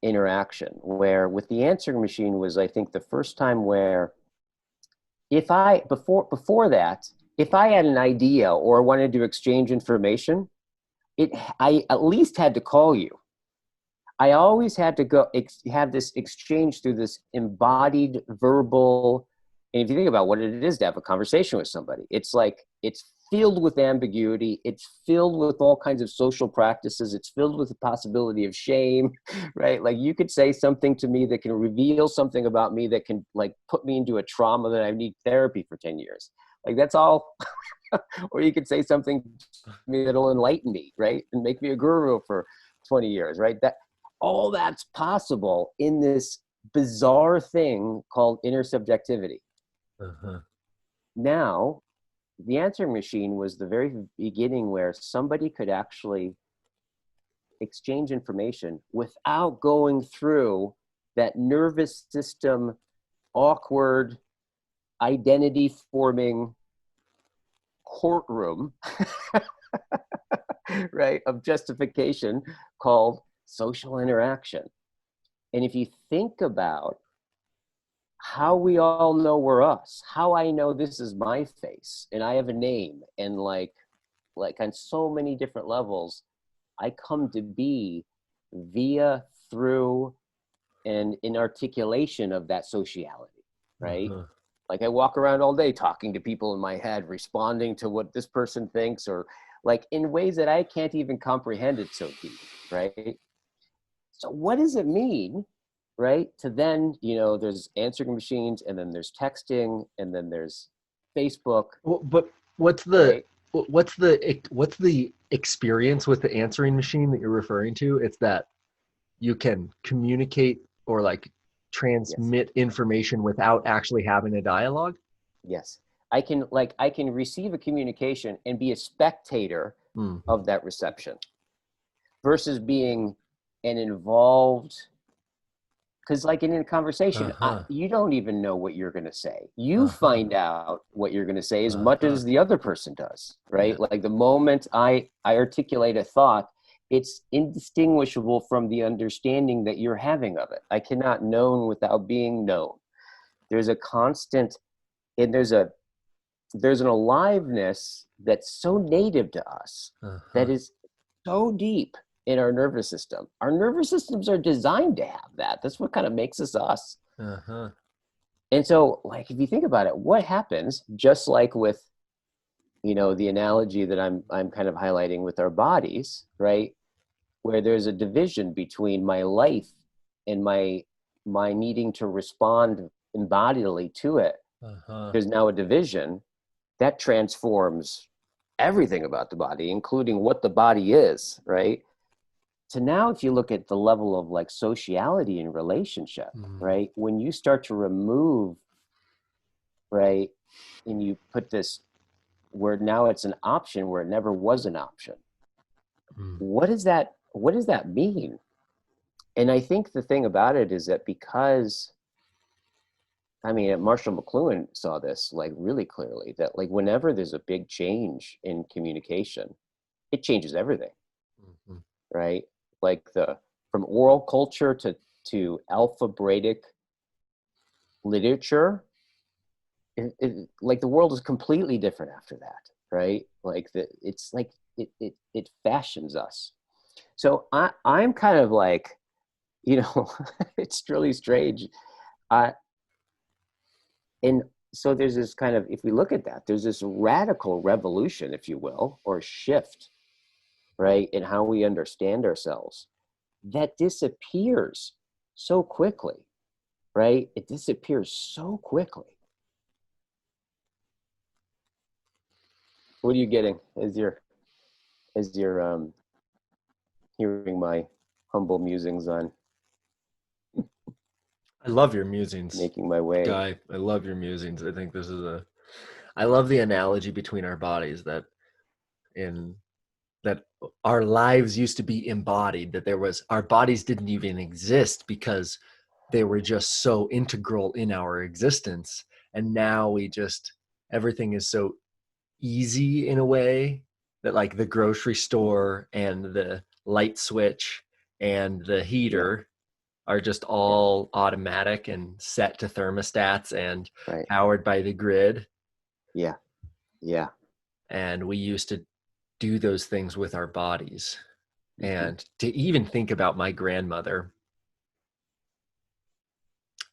interaction, where with the answering machine was, I think, the first time where before that, if I had an idea or wanted to exchange information, I at least had to call you. I always had to have this exchange through this embodied verbal. And if you think about what it is to have a conversation with somebody, it's like, it's filled with ambiguity. It's filled with all kinds of social practices. It's filled with the possibility of shame, right? Like you could say something to me that can reveal something about me that can like put me into a trauma that I need therapy for 10 years. Like that's all, Or you could say something to me that'll enlighten me, right? And make me a guru for 20 years, right? That all that's possible in this bizarre thing called intersubjectivity. Uh-huh. Now, the answering machine was the very beginning where somebody could actually exchange information without going through that nervous system, awkward, identity forming courtroom, right, of justification called social interaction. And if you think about how we all know we're us, how I know this is my face and I have a name, and like on so many different levels, I come to be via, through, and in articulation of that sociality, right? Uh-huh. Like I walk around all day talking to people in my head, responding to what this person thinks, or like in ways that I can't even comprehend it so deep, right? So what does it mean, right? To then, there's answering machines, and then there's texting, and then there's Facebook, Well, but what's the right? what's the experience with the answering machine that you're referring to? It's that you can communicate or like Yes. transmit information without actually having a dialogue. Yes. I can receive a communication and be a spectator Hmm. of that reception versus being an involved, because like in a conversation, Uh-huh. you don't even know what you're going to say. You Uh-huh. find out what you're going to say as much Uh-huh. as the other person does, Yeah. right? Like the moment I articulate a thought, it's indistinguishable from the understanding that you're having of it. I cannot know without being known. There's a constant, and there's an aliveness that's so native to us, that Uh-huh. is so deep in our nervous system. Our nervous systems are designed to have that. That's what kind of makes us us. Uh-huh. And so, like, if you think about it, what happens, just like with, the analogy that I'm kind of highlighting with our bodies, right? Where there's a division between my life and my needing to respond embodily to it. Uh-huh. There's now a division that transforms everything about the body, including what the body is, right? So now if you look at the level of like sociality and relationship, Mm. right? When you start to remove, right, and you put this where now it's an option where it never was an option. Mm. What does that mean? And I think the thing about it is that because Marshall McLuhan saw this like really clearly, that like whenever there's a big change in communication, it changes everything, Mhm. right? Like from oral culture to alphabetic literature, like the world is completely different after that, right? It's like it fashions us. So I'm kind of like, it's really strange. I and so there's this kind of, if we look at that, there's this radical revolution, if you will, or shift, right, in how we understand ourselves that disappears so quickly, right? It disappears so quickly. What are you getting as you're hearing my humble musings on I love your musings, making my way? Guy. I love your musings. I think this is I love the analogy between our bodies in that our lives used to be embodied, that our bodies didn't even exist because they were just so integral in our existence. And now everything is so easy in a way that like the grocery store and the light switch and the Yeah, heater are just yeah, all automatic and set to thermostats and right. powered by the grid. Yeah, yeah. And we used to do those things with our bodies. Hmm. And to even think about my grandmother,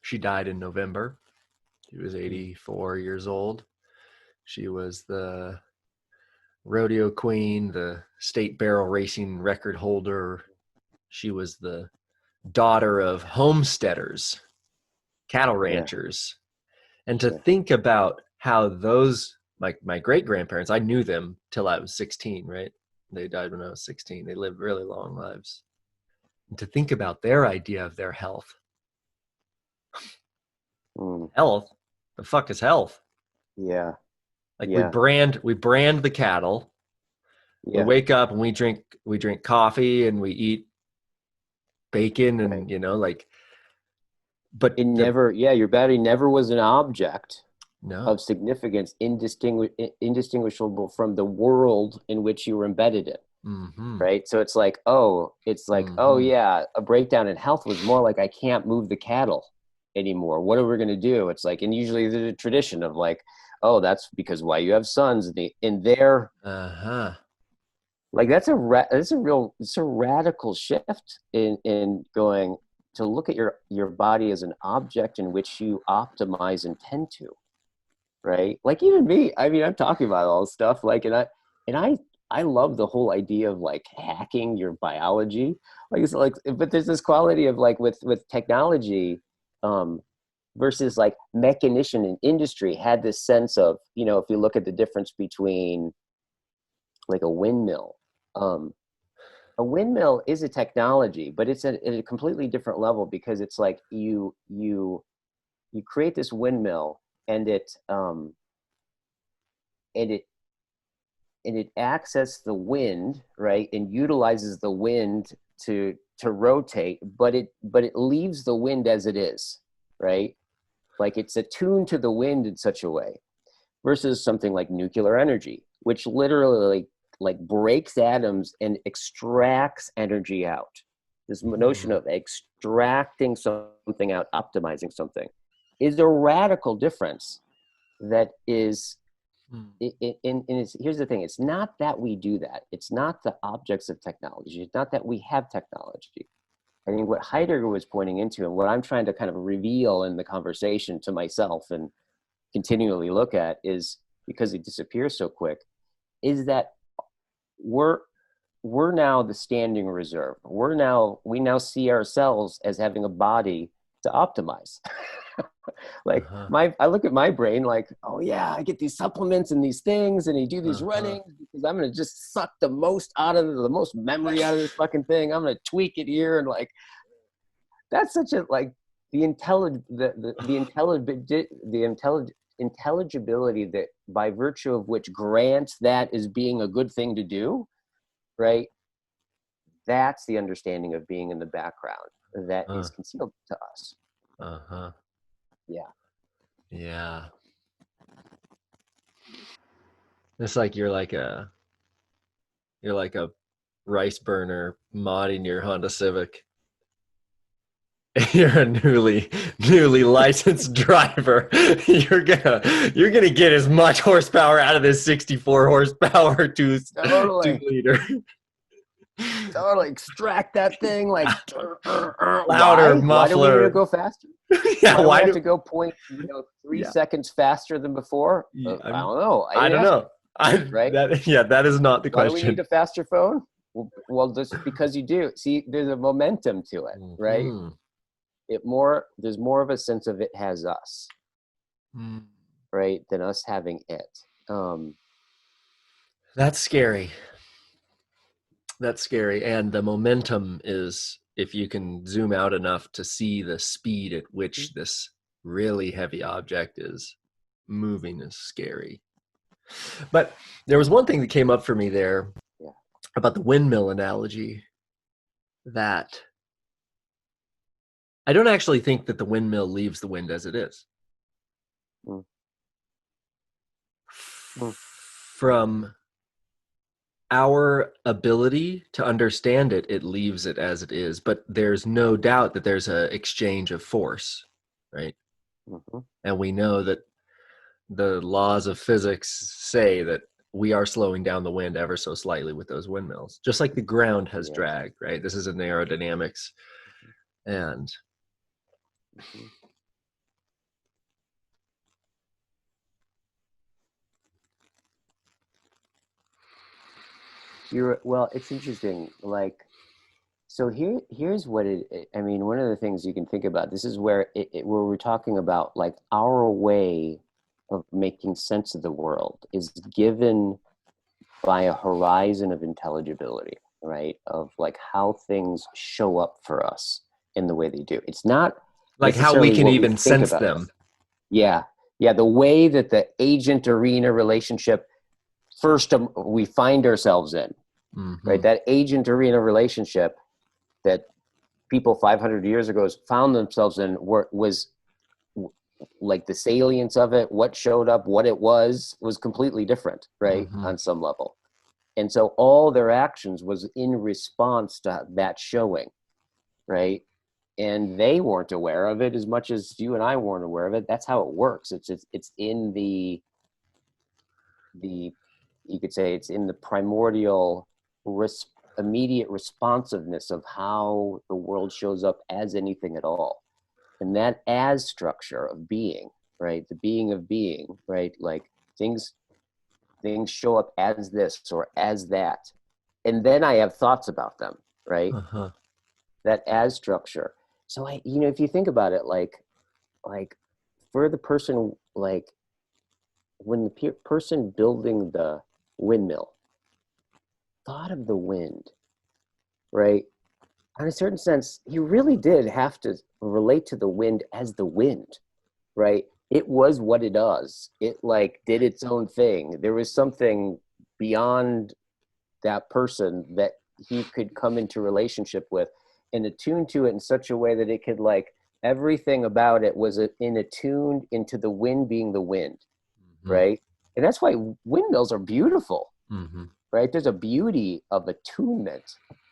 she died in November. She was 84 years old. She was the rodeo queen, the state barrel racing record holder. She was the daughter of homesteaders, cattle Yeah, ranchers. And to yeah. think about how those my great grandparents, I knew them till I was 16, right? They died when I was 16. They lived really long lives. And to think about their idea of their health. Mm. Health? The fuck is health? Yeah. Like Yeah. we brand the cattle. We Yeah. wake up and we drink coffee and we eat bacon Right. and like, but It never, yeah, your body never was an object no. of significance indistinguishable from the world in which you were embedded in. Mm-hmm. Right. So it's like, oh Mm-hmm. yeah, a breakdown in health was more like I can't move the cattle anymore. What are we going to do? It's like, and usually there's a tradition of like, oh, that's because why you have sons in their Uh-huh. like it's a radical shift in going to look at your body as an object in which you optimize and tend to, right? Like even me, I mean, I'm talking about all this stuff, like, and I love the whole idea of like hacking your biology, like it's like, but there's this quality of like with technology, um, versus like mechanician and industry had this sense of, if you look at the difference between like um, a windmill is a technology, but it's at a completely different level because it's like you create this windmill and and it it accesses the wind, right, and utilizes the wind to rotate, but it leaves the wind as it is, right? Like it's attuned to the wind in such a way, versus something like nuclear energy, which literally like breaks atoms and extracts energy out. This notion Mm. of extracting something out, optimizing something, is a radical difference that is Mm. here's the thing, it's not that we do that, it's not the objects of technology, it's not that we have technology. I think what Heidegger was pointing into, and what I'm trying to kind of reveal in the conversation to myself and continually look at, is because it disappears so quick, is that we're we're now the standing reserve. We now see ourselves as having a body to optimize. Like Uh-huh. I look at my brain like, oh yeah, I get these supplements and these things, and you do these Uh-huh. runnings because I'm gonna just suck the most out of the most memory out of this fucking thing. I'm gonna tweak it here, and like that's such a like the intelligibility that by virtue of which grants that as being a good thing to do, right? That's the understanding of being in the background that Uh, is concealed to us. uh-huh. Yeah. Yeah. It's like you're like a rice burner modding your Honda Civic. You're a newly licensed driver. You're gonna get as much horsepower out of this 64 horsepower two Totally. liter. Totally extract that thing like Louder why do we need to muffler. go faster? Yeah, Why do we why have do to go point, three yeah, seconds faster than before? I I'm don't know. I I didn't don't ask you, know. I right? that is not the Why do we need question. a faster phone? Well, just because you do. See, there's a momentum to it, right? Hmm. There's more of a sense of it has us, Mm. right, than us having it. That's scary. That's scary. And the momentum is, if you can zoom out enough to see the speed at which this really heavy object is moving, is scary. But there was one thing that came up for me there Yeah. about the windmill analogy, that I don't actually think that the windmill leaves the wind as it is. Mm, mm, From our ability to understand it, it leaves it as it is. But there's no doubt that there's an exchange of force, right? mhm. And we know that the laws of physics say that we are slowing down the wind ever so slightly with those windmills, just like the ground has Yeah. drag, right? This is in aerodynamics. And Mhm. Well, it's interesting. Like, so here's what I mean, one of the things you can think about, this is where where we're talking about like our way. of making sense of the world is given by a horizon of intelligibility, right? Of like how things show up for us in the way they do. It's not Like how we necessarily can what we even think sense about it. them. Yeah. Yeah. The way that the agent arena relationship first we find ourselves in, right? That agent arena relationship that people 500 years ago found themselves in was like the salience of it, what showed up, what it was completely different, right? On some level. And so all their actions was in response to that showing, right? And they weren't aware of it as much as you and I weren't aware of it. That's how it works. It's in the you could say it's in the primordial immediate responsiveness of how the world shows up as anything at all. And that as structure of being, right? The being of being, right? Like things show up as this or as that. And then I have thoughts about them, right? That as structure. So if you think about it, like for the person, like when the person building the windmill thought of the wind, right? In a certain sense, he really did have to relate to the wind as the wind, right? It was what it does. It like did its own thing. There was something beyond that person that he could come into relationship with and attune to it in such a way that it could like everything about it was attuned into the wind being the wind, right? And that's why windmills are beautiful, right? There's a beauty of attunement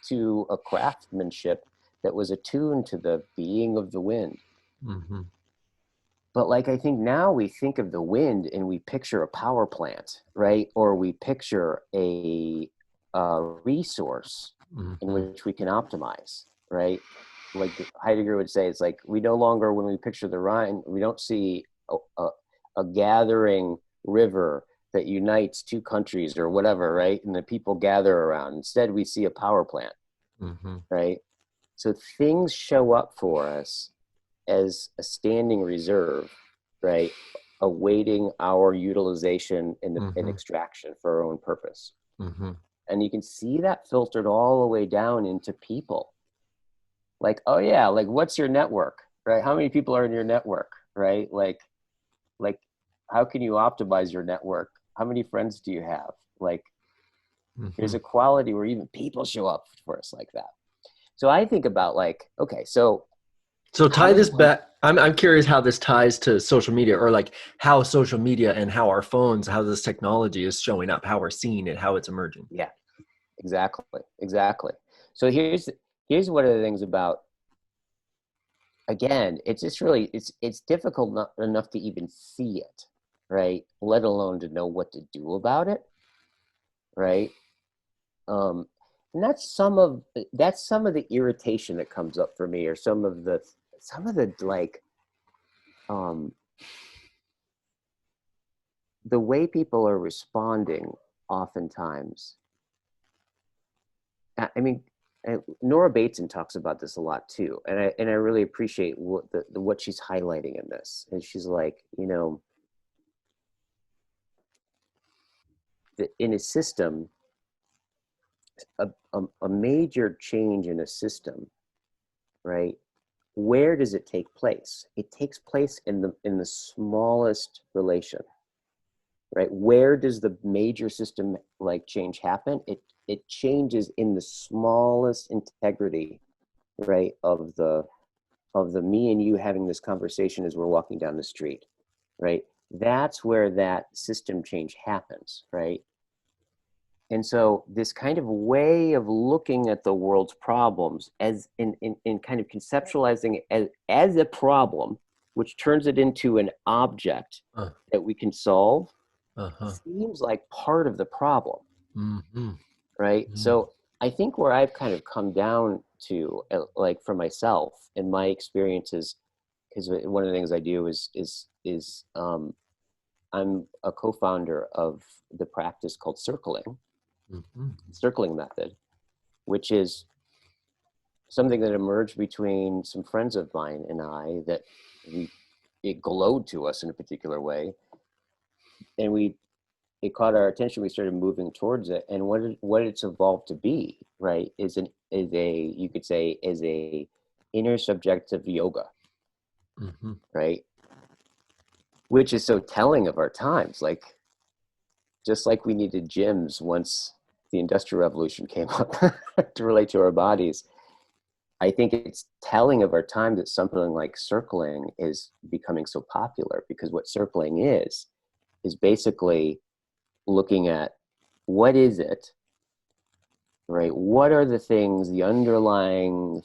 to a craftsmanship that was attuned to the being of the wind. But like I think now we think of the wind and we picture a power plant, right? Or we picture a resource in which we can optimize, right? Like Heidegger would say, it's like we no longer, when we picture the Rhine, we don't see a gathering river that unites two countries or whatever, right? And the people gather around. Instead, we see a power plant, right? So things show up for us as a standing reserve, right? Awaiting our utilization and extraction for our own purpose. And you can see that filtered all the way down into people. Like, oh yeah, like what's your network, right? How many people are in your network, right? Like how can you optimize your network? How many friends do you have? Like there's a quality where even people show up for us like that. So I think about like, okay, so tie this back. I'm curious how this ties to social media, or like how social media and how our phones, how this technology is showing up, how we're seeing it, how it's emerging. Yeah, exactly. So here's one of the things about, again, it's just really, it's difficult enough to even see it, right? Let alone to know what to do about it, right? And that's some of the irritation that comes up for me, or some of the like, the way people are responding oftentimes. I mean, Nora Bateson talks about this a lot too, and I really appreciate what she's highlighting in this. And she's like, in a system, a major change in a system, right? Where does it take place? It takes place in the smallest relation, right? Where does the major system like change happen? It changes in the smallest integrity, right, of the me and you having this conversation as we're walking down the street, right? That's where that system change happens, right? And so this kind of way of looking at the world's problems as in kind of conceptualizing it as a problem, which turns it into an object that we can solve, seems like part of the problem, right? So I think where I've kind of come down to, like for myself and my experiences, because one of the things I do is I'm a co-founder of the practice called circling method, which is something that emerged between some friends of mine and I, that it glowed to us in a particular way. and it caught our attention. We started moving towards it, and what it's evolved to be, right, is a you could say is a intersubjective yoga, Mm-hmm. right, which is so telling of our times. Like, just like we needed gyms once the Industrial Revolution came up to relate to our bodies, I think it's telling of our time that something like circling is becoming so popular, because what circling is basically looking at what is it, right? What are the things, the underlying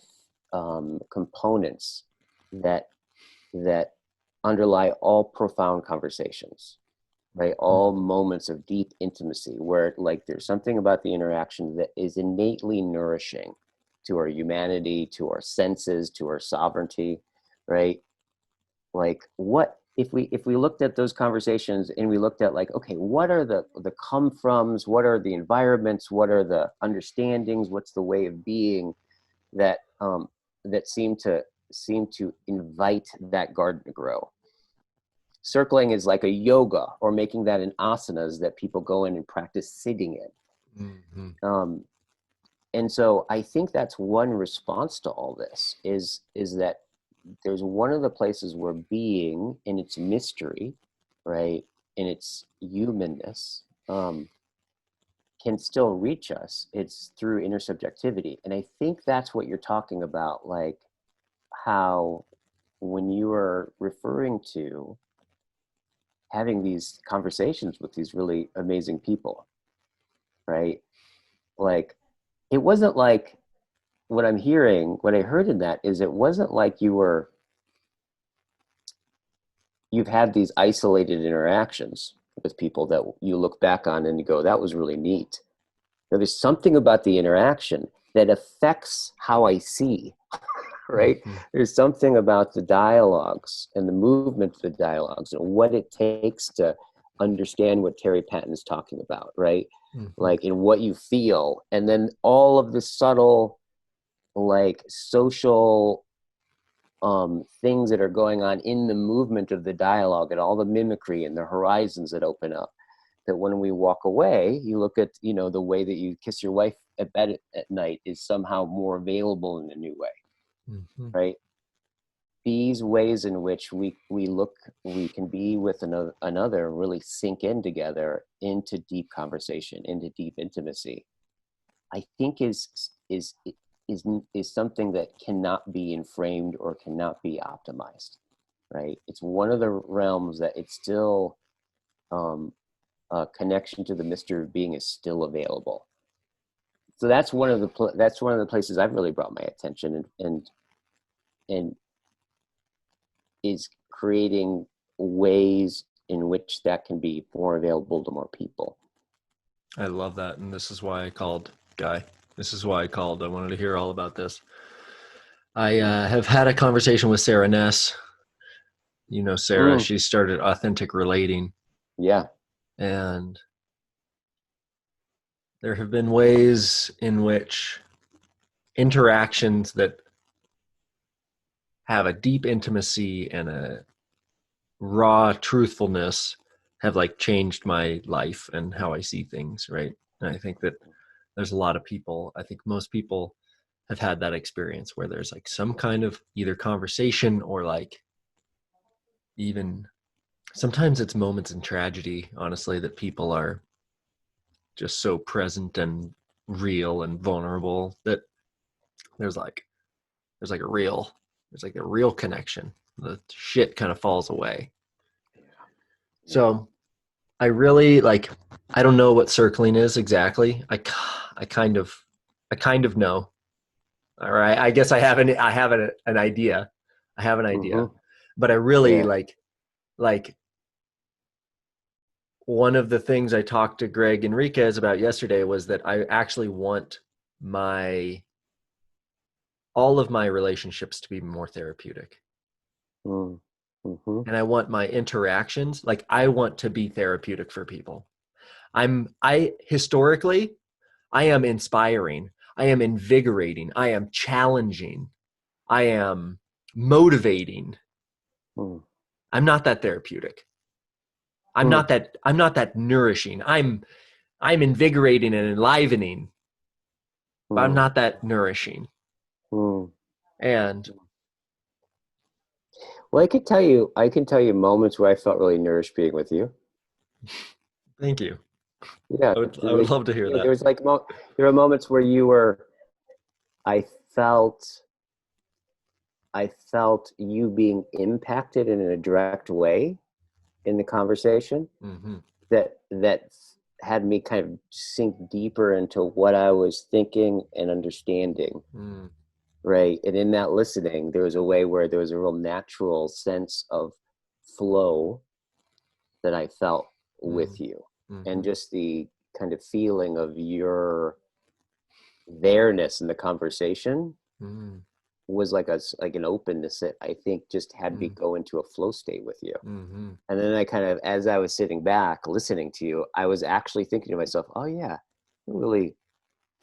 components that underlie all profound conversations, right? All moments of deep intimacy, where like there's something about the interaction that is innately nourishing to our humanity, to our senses, to our sovereignty, right? Like, what if we looked at those conversations and we looked at, like, okay, what are the come froms, what are the environments, what are the understandings, what's the way of being that that seem to invite that garden to grow. Circling is like a yoga, or making that in asanas that people go in and practice sitting in. Mm-hmm. And so I think that's one response to all this, is that there's one of the places where being in its mystery, right, in its humanness, can still reach us. It's through intersubjectivity. And I think that's what you're talking about, like how when you are referring to having these conversations with these really amazing people, right? Like, it wasn't like, what I'm hearing, what I heard in that is, it wasn't like you've had these isolated interactions with people that you look back on and you go, that was really neat. Now, there's something about the interaction that affects how I see, right? Mm-hmm. There's something about the dialogues and the movement of the dialogues and what it takes to understand what Terry Patten is talking about, right? Mm-hmm. Like, in what you feel, and then all of the subtle, like, social things that are going on in the movement of the dialogue, and all the mimicry and the horizons that open up, that when we walk away, you look at, the way that you kiss your wife at bed at night is somehow more available in a new way. Mm-hmm. Right? These ways in which we can be with another, really sink in together into deep conversation, into deep intimacy, I think is something that cannot be inframed or cannot be optimized, right? It's one of the realms that it's still, a connection to the mystery of being is still available. So that's one of the places I've really brought my attention, and is creating ways in which that can be more available to more people. I love that. And this is why I called Guy. This is why I called. I wanted to hear all about this. I have had a conversation with Sarah Ness. Sarah, she started Authentic Relating. Yeah. And there have been ways in which interactions that have a deep intimacy and a raw truthfulness have like changed my life and how I see things, right? And I think that there's a lot of people, I think most people have had that experience where there's like some kind of either conversation or like even sometimes it's moments in tragedy, honestly, that people are just so present and real and vulnerable that there's like a real connection. The shit kind of falls away. So I really like, I don't know what circling is exactly. I kind of know. All right. I guess I have an idea. I have an idea, but I really like one of the things I talked to Greg Enriquez about yesterday was that I actually want all of my relationships to be more therapeutic. And I want my interactions, like I want to be therapeutic for people. Historically, I am inspiring. I am invigorating. I am challenging. I am motivating. I'm not that therapeutic. I'm not that nourishing. I'm invigorating and enlivening, but I'm not that nourishing. And well, I can tell you moments where I felt really nourished being with you. thank you. Yeah, I would love to hear that. There was like there were moments where I felt you being impacted in a direct way in the conversation, that had me kind of sink deeper into what I was thinking and understanding. Right. And in that listening, there was a way where there was a real natural sense of flow that I felt with you. And just the kind of feeling of your there-ness in the conversation was like an openness that I think just had me go into a flow state with you. And then I kind of, as I was sitting back listening to you, I was actually thinking to myself, oh yeah, I'm really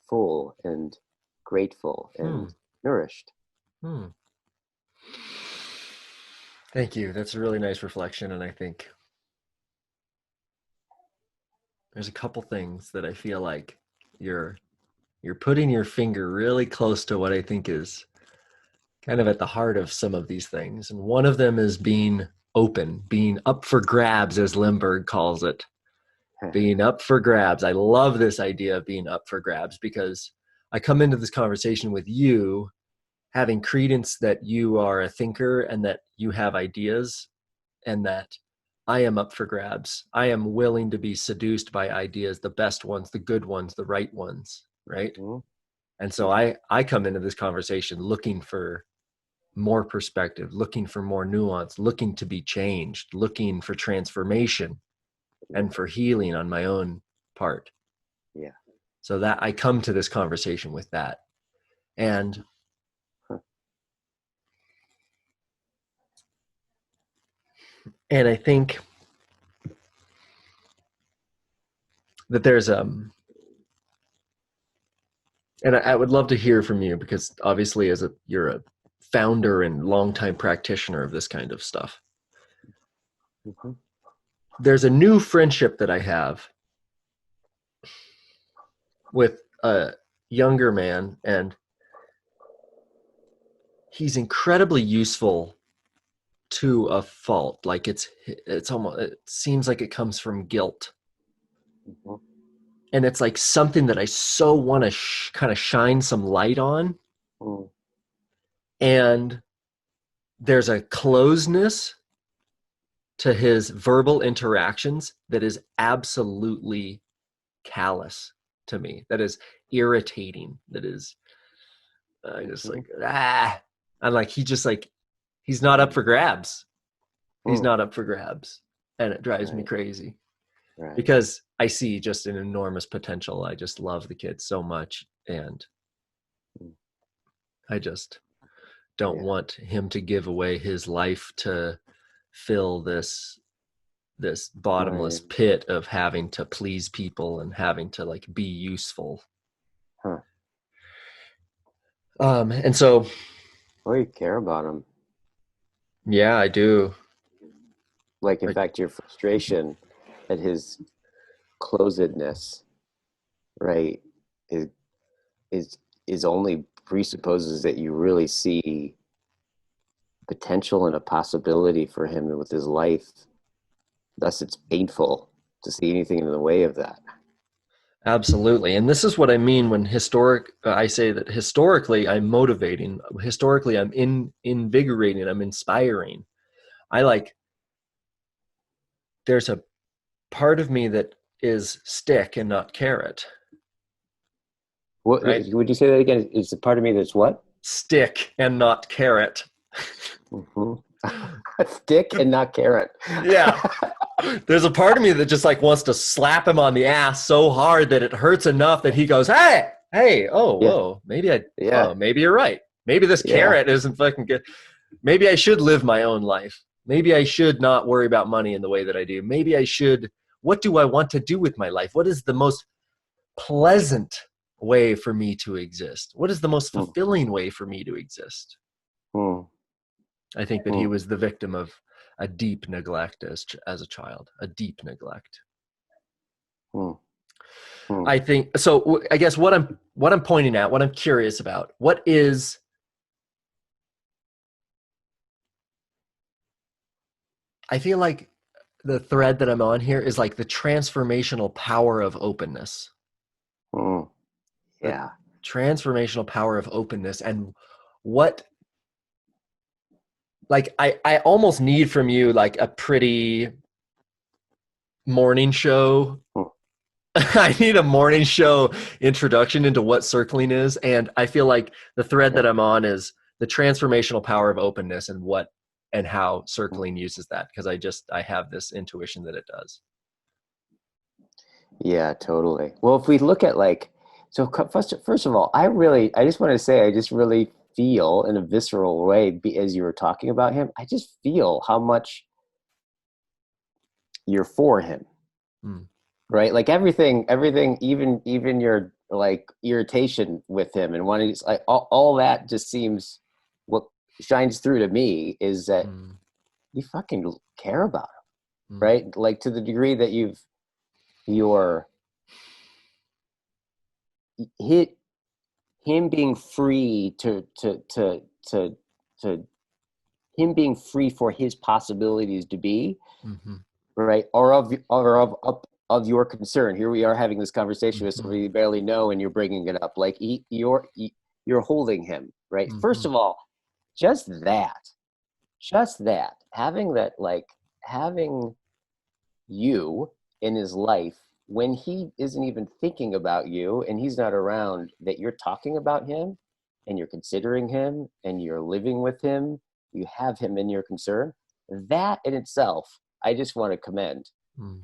full and grateful and nourished. Thank you. That's a really nice reflection. And I think there's a couple things that I feel like you're putting your finger really close to what I think is kind of at the heart of some of these things. And one of them is being open, being up for grabs, as Limberg calls it. Being up for grabs. I love this idea of being up for grabs, because I come into this conversation with you having credence that you are a thinker and that you have ideas, and that I am up for grabs. I am willing to be seduced by ideas, the best ones, the good ones, the right ones, right? And so I come into this conversation looking for more perspective, looking for more nuance, looking to be changed, looking for transformation and for healing on my own part. Yeah. So that I come to this conversation with that. And I think that there's and I would love to hear from you, because obviously you're a founder and longtime practitioner of this kind of stuff. There's a new friendship that I have with a younger man, and he's incredibly useful to a fault. Like it's almost, it seems like it comes from guilt. And it's like something that I so want to kind of shine some light on. And there's a closeness to his verbal interactions that is absolutely callous to me, that is irritating, that is just like, I'm like, he's not up for grabs. He's not up for grabs. And it drives me crazy. Because I see just an enormous potential. I just love the kid so much. And I just don't want him to give away his life to fill this bottomless pit of having to please people and having to like be useful. And so, you care about him. Yeah, I do. Like, in fact, your frustration at his closedness, right, is only presupposes that you really see potential and a possibility for him with his life. Thus, it's painful to see anything in the way of that. Absolutely. And this is what I mean when I say that historically I'm motivating, historically I'm invigorating, I'm inspiring. There's a part of me that is stick and not carrot. What, right? Would you say that again? Is the part of me that's what? Stick and not carrot. Stick and not carrot. Yeah. There's a part of me that just like wants to slap him on the ass so hard that it hurts enough that he goes, hey, whoa, maybe maybe you're right. Maybe this carrot isn't fucking good. Maybe I should live my own life. Maybe I should not worry about money in the way that I do. Maybe I should. What do I want to do with my life? What is the most pleasant way for me to exist? What is the most fulfilling way for me to exist? I think that he was the victim of a deep neglect as a child, a deep neglect. Hmm. Hmm. I think so. I guess what I'm pointing at, what I'm curious about, what is, I feel like the thread that I'm on here is like the transformational power of openness. Hmm. The Yeah. transformational power of openness, and what, like, I almost need from you like a pretty morning show. Hmm. I need a morning show introduction into what circling is. And I feel like the thread Yeah. that I'm on is the transformational power of openness, and what and how circling uses that. Because I have this intuition that it does. Yeah, totally. Well, if we look at like, so first of all, I just want to say, I just really feel in a visceral way, as you were talking about him, I just feel how much you're for him, Mm. right? Like everything, even your like irritation with him and wanting, like all that just seems, what shines through to me is that Mm. you fucking care about him, Mm. right? Like to the degree that you're hit him being free to him being free for his possibilities to be, Mm-hmm. right, of your concern. Here we are having this conversation with Mm-hmm. somebody you barely know, and you're bringing it up. Like you're holding him, right? Mm-hmm. First of all, just that having that, like having you in his life when he isn't even thinking about you and he's not around, that you're talking about him and you're considering him and you're living with him, you have him in your concern, that in itself I just want to commend. Mm.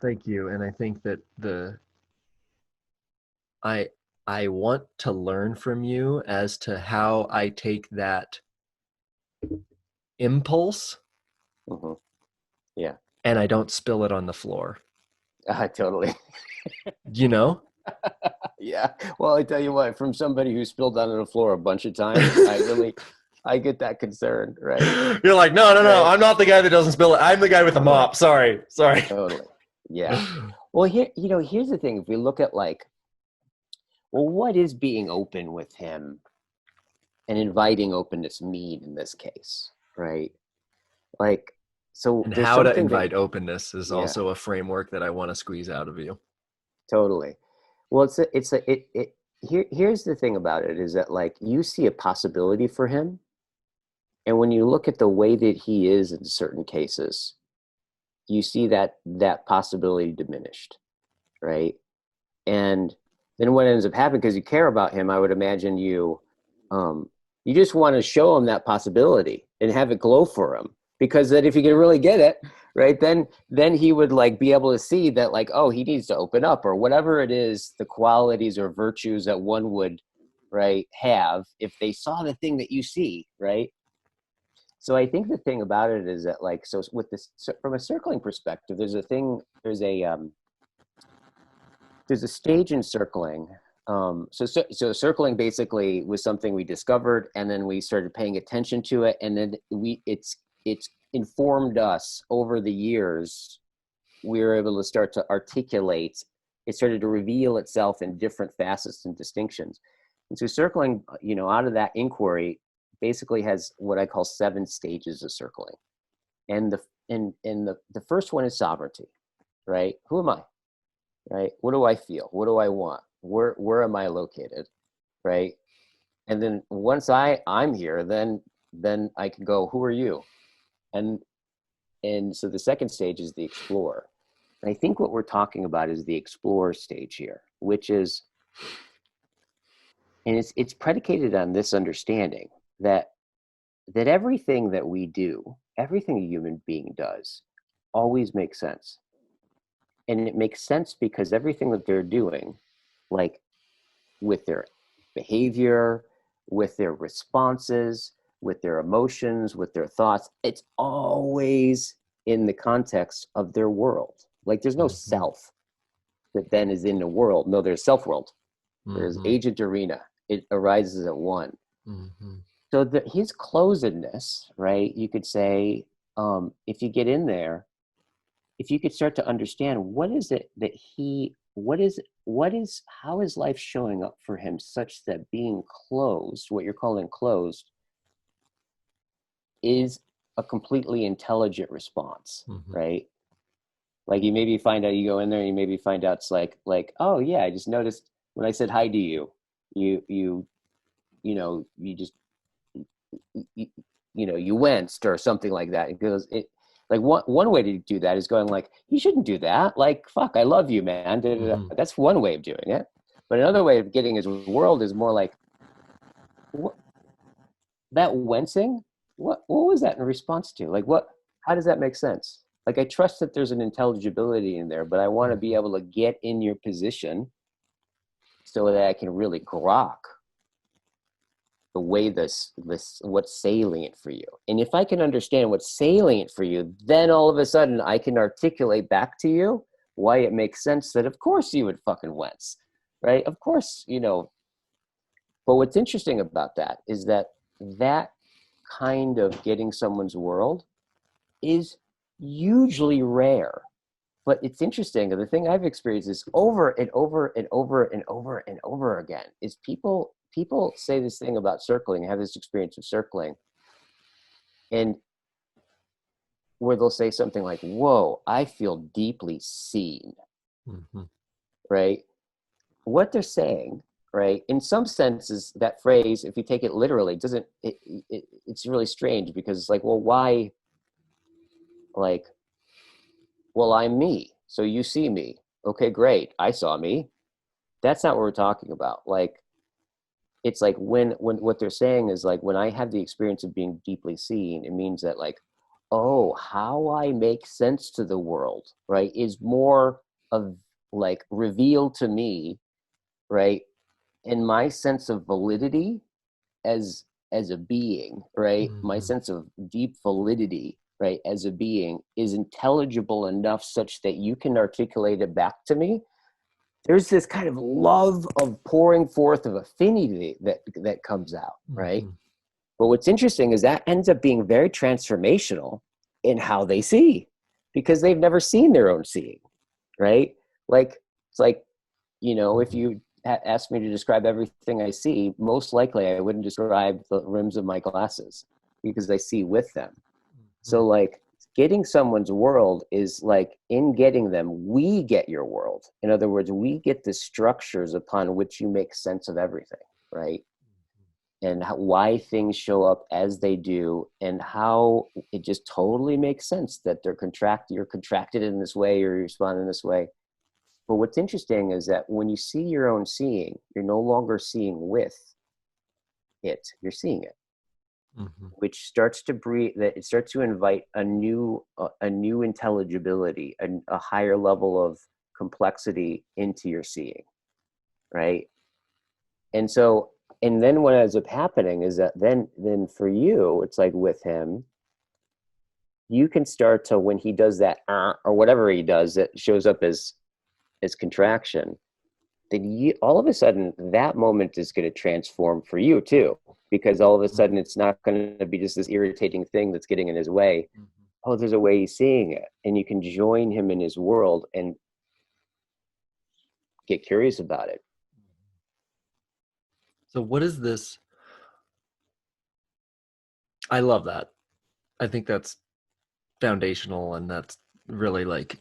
Thank you. And I think that I I want to learn from you as to how I take that impulse Hmm. Yeah. and I don't spill it on the floor. Totally. You know? Yeah, well, I tell you what, from somebody who spilled on the floor a bunch of times, I get that concerned, right? You're like, no, no, no. Right. I'm not the guy that doesn't spill it. I'm the guy with the Totally. mop. Sorry. Sorry. Totally. Yeah. Well, here's the thing. If we look at like, well, what is being open with him and inviting openness mean in this case, right? Like, so And there's how to something that, invite openness is yeah, also a framework that I want to squeeze out of you. totally. Well, here's the thing about it is that like you see a possibility for him, and when you look at the way that he is in certain cases, you see that possibility diminished, right? And then what ends up happening, because you care about him, I would imagine um, you just want to show him that possibility and have it glow for him, because then if you can really get it, right, then he would like be able to see that, like, oh, he needs to open up, or whatever it is, the qualities or virtues that one would, right, have if they saw the thing that you see, right? So I think the thing about it is that, like, so with this, so from a circling perspective, there's a stage in circling. So circling basically was something we discovered, and then we started paying attention to it, and then it's informed us over the years. We were able to start to articulate. It started to reveal itself in different facets and distinctions. And so circling, out of that inquiry, basically has what I call 7 stages of circling. And the first one is sovereignty, right? Who am I? Right? What do I feel? What do I want? Where am I located? Right? And then once I'm here, then I can go, who are you? And so the second stage is the explorer. And I think what we're talking about is the explorer stage here, which is, and it's predicated on this understanding that everything that we do, everything a human being does, always makes sense. And it makes sense because everything that they're doing, like with their behavior, with their responses, with their emotions, with their thoughts, it's always in the context of their world. Like there's no Mm-hmm. self that then is in the world. No, there's self world. There's Mm-hmm. agent arena. It arises at one. So his closedness, right? You could say, if you get in there, if you could start to understand what is it that how is life showing up for him such that being closed, what you're calling closed, is a completely intelligent response, right? Like you maybe find out, you go in there and you maybe find out it's like, oh yeah, I just noticed when I said hi to you, you know, you just, you winced or something like that. It goes, like one way to do that is going like, you shouldn't do that. Like, fuck, I love you, man. That's one way of doing it. But another way of getting his world is more like, what, that wincing, what was that in response to? Like, how does that make sense? Like, I trust that there's an intelligibility in there, but I want to be able to get in your position so that I can really grok the way what's salient for you. And if I can understand what's salient for you, then all of a sudden I can articulate back to you why it makes sense that of course you would fucking wince, right? Of course, but what's interesting about that is that kind of getting someone's world is hugely rare. But it's interesting. The thing I've experienced is over and over and over and over and over again is people say this thing about circling, have this experience of circling, and where they'll say something like, whoa, I feel deeply seen, right? What they're saying, right, in some senses, that phrase, if you take it literally, it's really strange because it's like, well, why, like, well, I'm me, so you see me. Okay, great, I saw me. That's not what we're talking about. Like, it's like when what they're saying is like, when I have the experience of being deeply seen, it means that like, oh, how I make sense to the world, right, is more of like revealed to me, right, in my sense of validity as a being, right, my sense of deep validity, right, as a being is intelligible enough such that you can articulate it back to me. There's this kind of love of pouring forth of affinity that comes out, right? But what's interesting is that ends up being very transformational in how they see, because they've never seen their own seeing, right? Like, it's like, if you asked me to describe everything I see, most likely I wouldn't describe the rims of my glasses because I see with them. So like, getting someone's world is like, in getting them, we get your world. In other words, we get the structures upon which you make sense of everything, right? And why things show up as they do, and how it just totally makes sense that you're contracted in this way, or you respond in this way. But what's interesting is that when you see your own seeing, you're no longer seeing with it, you're seeing it. Which starts to it starts to invite a new intelligibility, a higher level of complexity into your seeing, right? And so, and then what ends up happening is that then for you, it's like with him, you can start to, when he does that or whatever he does that shows up as contraction, then all of a sudden that moment is going to transform for you too, because all of a sudden it's not going to be just this irritating thing that's getting in his way. Oh, there's a way he's seeing it, and you can join him in his world and get curious about it. So what is this? I love that. I think that's foundational, and that's really like,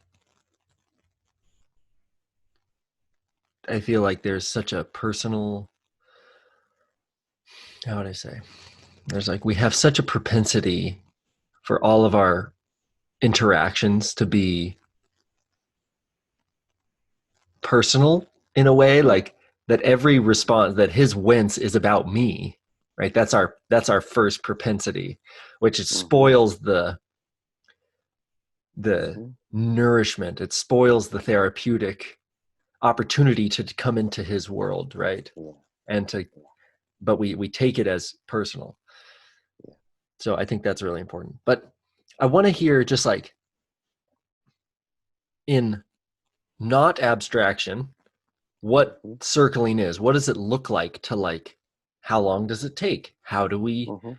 I feel like there's such a personal, how would I say? There's like, we have such a propensity for all of our interactions to be personal in a way, like that every response, that his wince is about me, right? That's our first propensity, which spoils the nourishment. It spoils the therapeutic opportunity to come into his world, right? But we take it as personal. So I think that's really important. But I want to hear, just like, in not abstraction, what circling is. What does it look like to like how long does it take? How do we, Mm-hmm.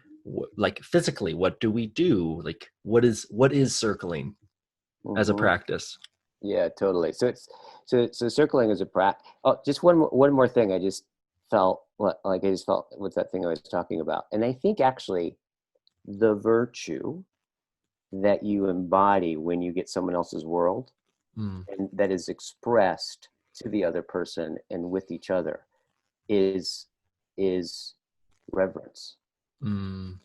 like physically, what do we do? Like what is circling as a Mm-hmm. practice? Yeah, totally. So circling is a practice. Oh, just one more thing. I just felt like I just felt with that thing I was talking about, and I think actually the virtue that you embody when you get someone else's world Mm, and that is expressed to the other person and with each other is reverence. mm,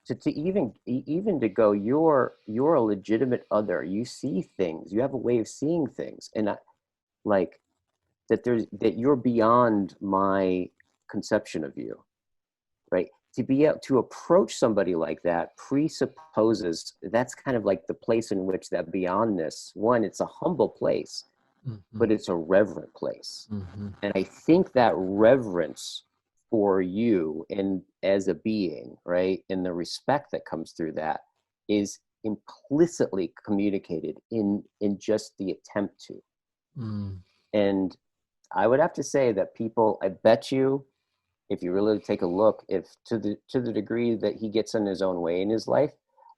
To even to go, you're a legitimate other. You see things. You have a way of seeing things, and like that you're beyond my conception of you, right? To be able to approach somebody like that presupposes that's kind of like the place in which that beyondness. One, it's a humble place, mhm, but it's a reverent place. mhm, And I think that reverence for you and as a being, right, and the respect that comes through that is implicitly communicated in just the attempt to. mm. And I would have to say that people, I bet you, if you really take a look, if to the degree that he gets in his own way in his life,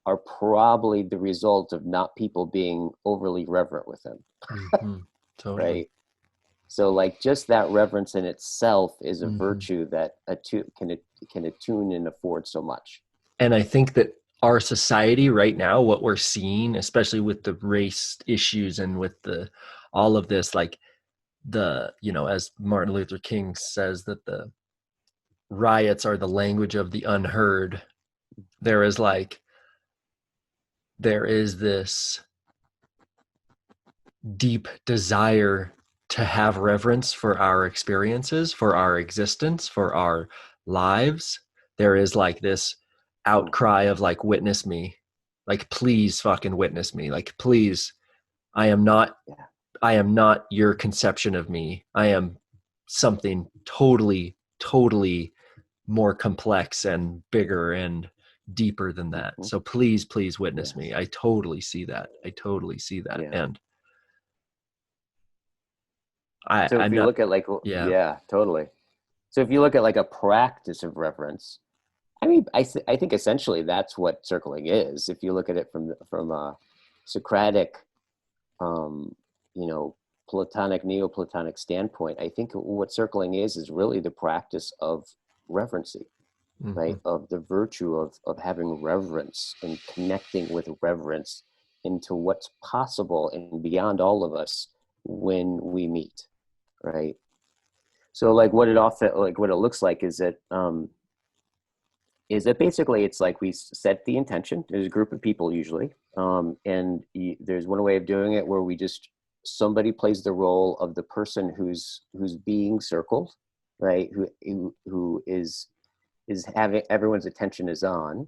are probably the result of not people being overly reverent with him, Mhm. Totally. right? So like just that reverence in itself is a Mhm. virtue that can attune and afford so much. And I think that our society right now, what we're seeing, especially with the race issues and with the all of this, like as Martin Luther King says, that the riots are the language of the unheard. There is like there is this deep desire to have reverence for our experiences, for our existence, for our lives. There is like this Mm-hmm. outcry of like, witness me. Like, please fucking witness me. Like, please, I am not, Yeah. I am not your conception of me. I am something totally, totally more complex and bigger and deeper than that. Mm-hmm. So please, please witness me. Yes. I totally see that. I totally see that. Yeah. And So I'm if you not, look at like, yeah. yeah, totally. So if you look at like a practice of reverence, I mean, I think essentially that's what circling is. If you look at it from a Socratic, um, you know, Platonic, Neoplatonic standpoint, I think what circling is really the practice of reverency, Mm-hmm. right? Of the virtue of having reverence and connecting with reverence into what's possible and beyond all of us when we meet, right? So like what it looks like is that basically it's like we set the intention. There's a group of people usually, and there's one way of doing it where we just somebody plays the role of the person who's being circled, right? Who is having everyone's attention is on,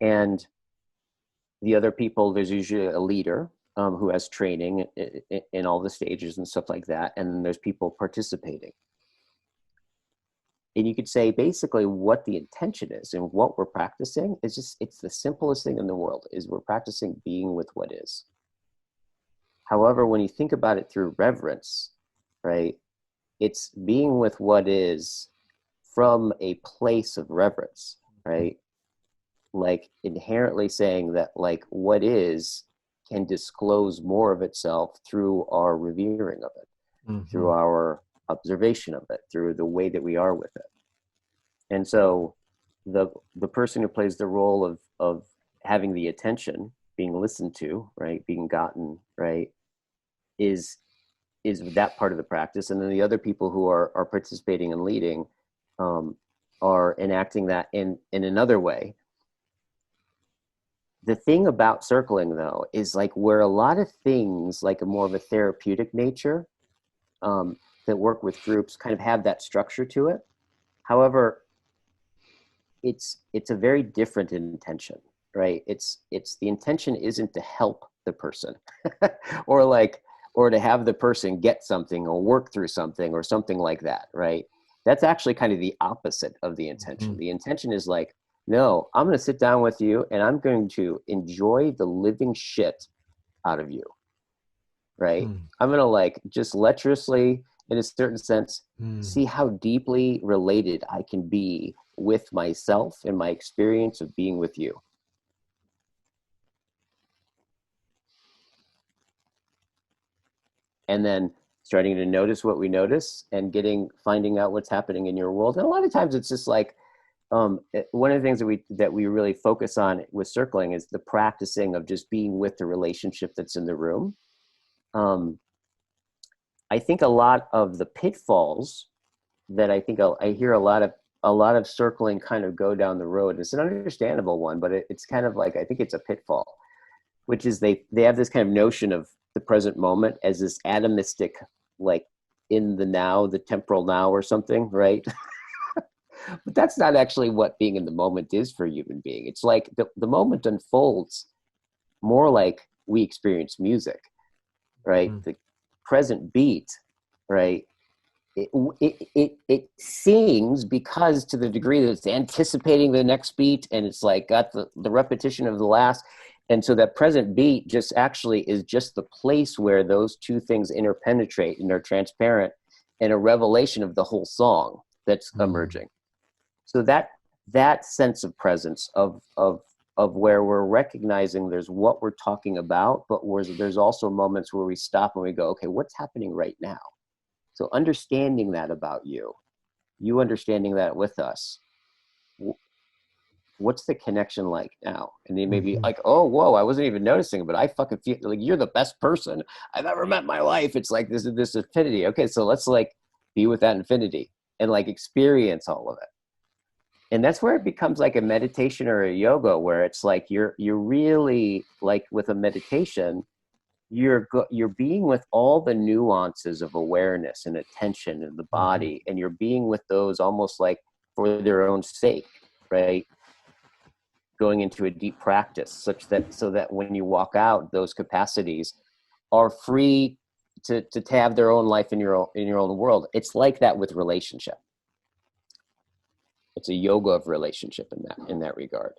and the other people, there's usually a leader who has training in all the stages and stuff like that, and then there's people participating. And you could say basically what the intention is and what we're practicing is just, it's the simplest thing in the world is we're practicing being with what is. However, when you think about it through reverence, right, it's being with what is from a place of reverence, right? Like inherently saying that like what is can disclose more of itself through our revering of it, through Mm-hmm. our observation of it, through the way that we are with it. And so the person who plays the role of having the attention, being listened to, right, being gotten, right, is that part of the practice. And then the other people who are participating and leading um, are enacting that in another way. The thing about circling though is like where a lot of things like a more of a therapeutic nature um, that work with groups kind of have that structure to it. However, it's a very different intention, right? It's the intention isn't to help the person or like or to have the person get something or work through something or something like that, right? That's actually kind of the opposite of the Mm-hmm. intention. The intention is like, no, I'm going to sit down with you and I'm going to enjoy the living shit out of you, right? Mm. I'm going to like just lecherously in a certain sense, see how deeply related I can be with myself and my experience of being with you. And then starting to notice what we notice and finding out what's happening in your world. And a lot of times it's just like, one of the things that we really focus on with circling is the practicing of just being with the relationship that's in the room. I think a lot of the pitfalls that I think I hear a lot of circling kind of go down the road. It's an understandable one, but it's kind of like, I think it's a pitfall, which is they have this kind of notion of the present moment as this atomistic, like in the now, the temporal now or something, right? But that's not actually what being in the moment is for a human being. It's like the moment unfolds more like we experience music, right? The present beat, right? It sings because to the degree that it's anticipating the next beat, and it's like got the repetition of the last. And so that present beat just actually is just the place where those two things interpenetrate and are transparent, and a revelation of the whole song that's emerging. So that sense of presence of where we're recognizing there's what we're talking about, but there's also moments where we stop and we go, okay, what's happening right now? So understanding that about you understanding that with us, what's the connection like now? And they may be like, oh, whoa, I wasn't even noticing, but I fucking feel like you're the best person I've ever met in my life. It's like this infinity. Okay, so let's like be with that infinity and like experience all of it. And that's where it becomes like a meditation or a yoga, where it's like you're really like with a meditation, you're being with all the nuances of awareness and attention in the body, and you're being with those almost like for their own sake, right? Going into a deep practice so that when you walk out, those capacities are free to have their own life in your own world. It's like that with relationship. It's a yoga of relationship in that regard.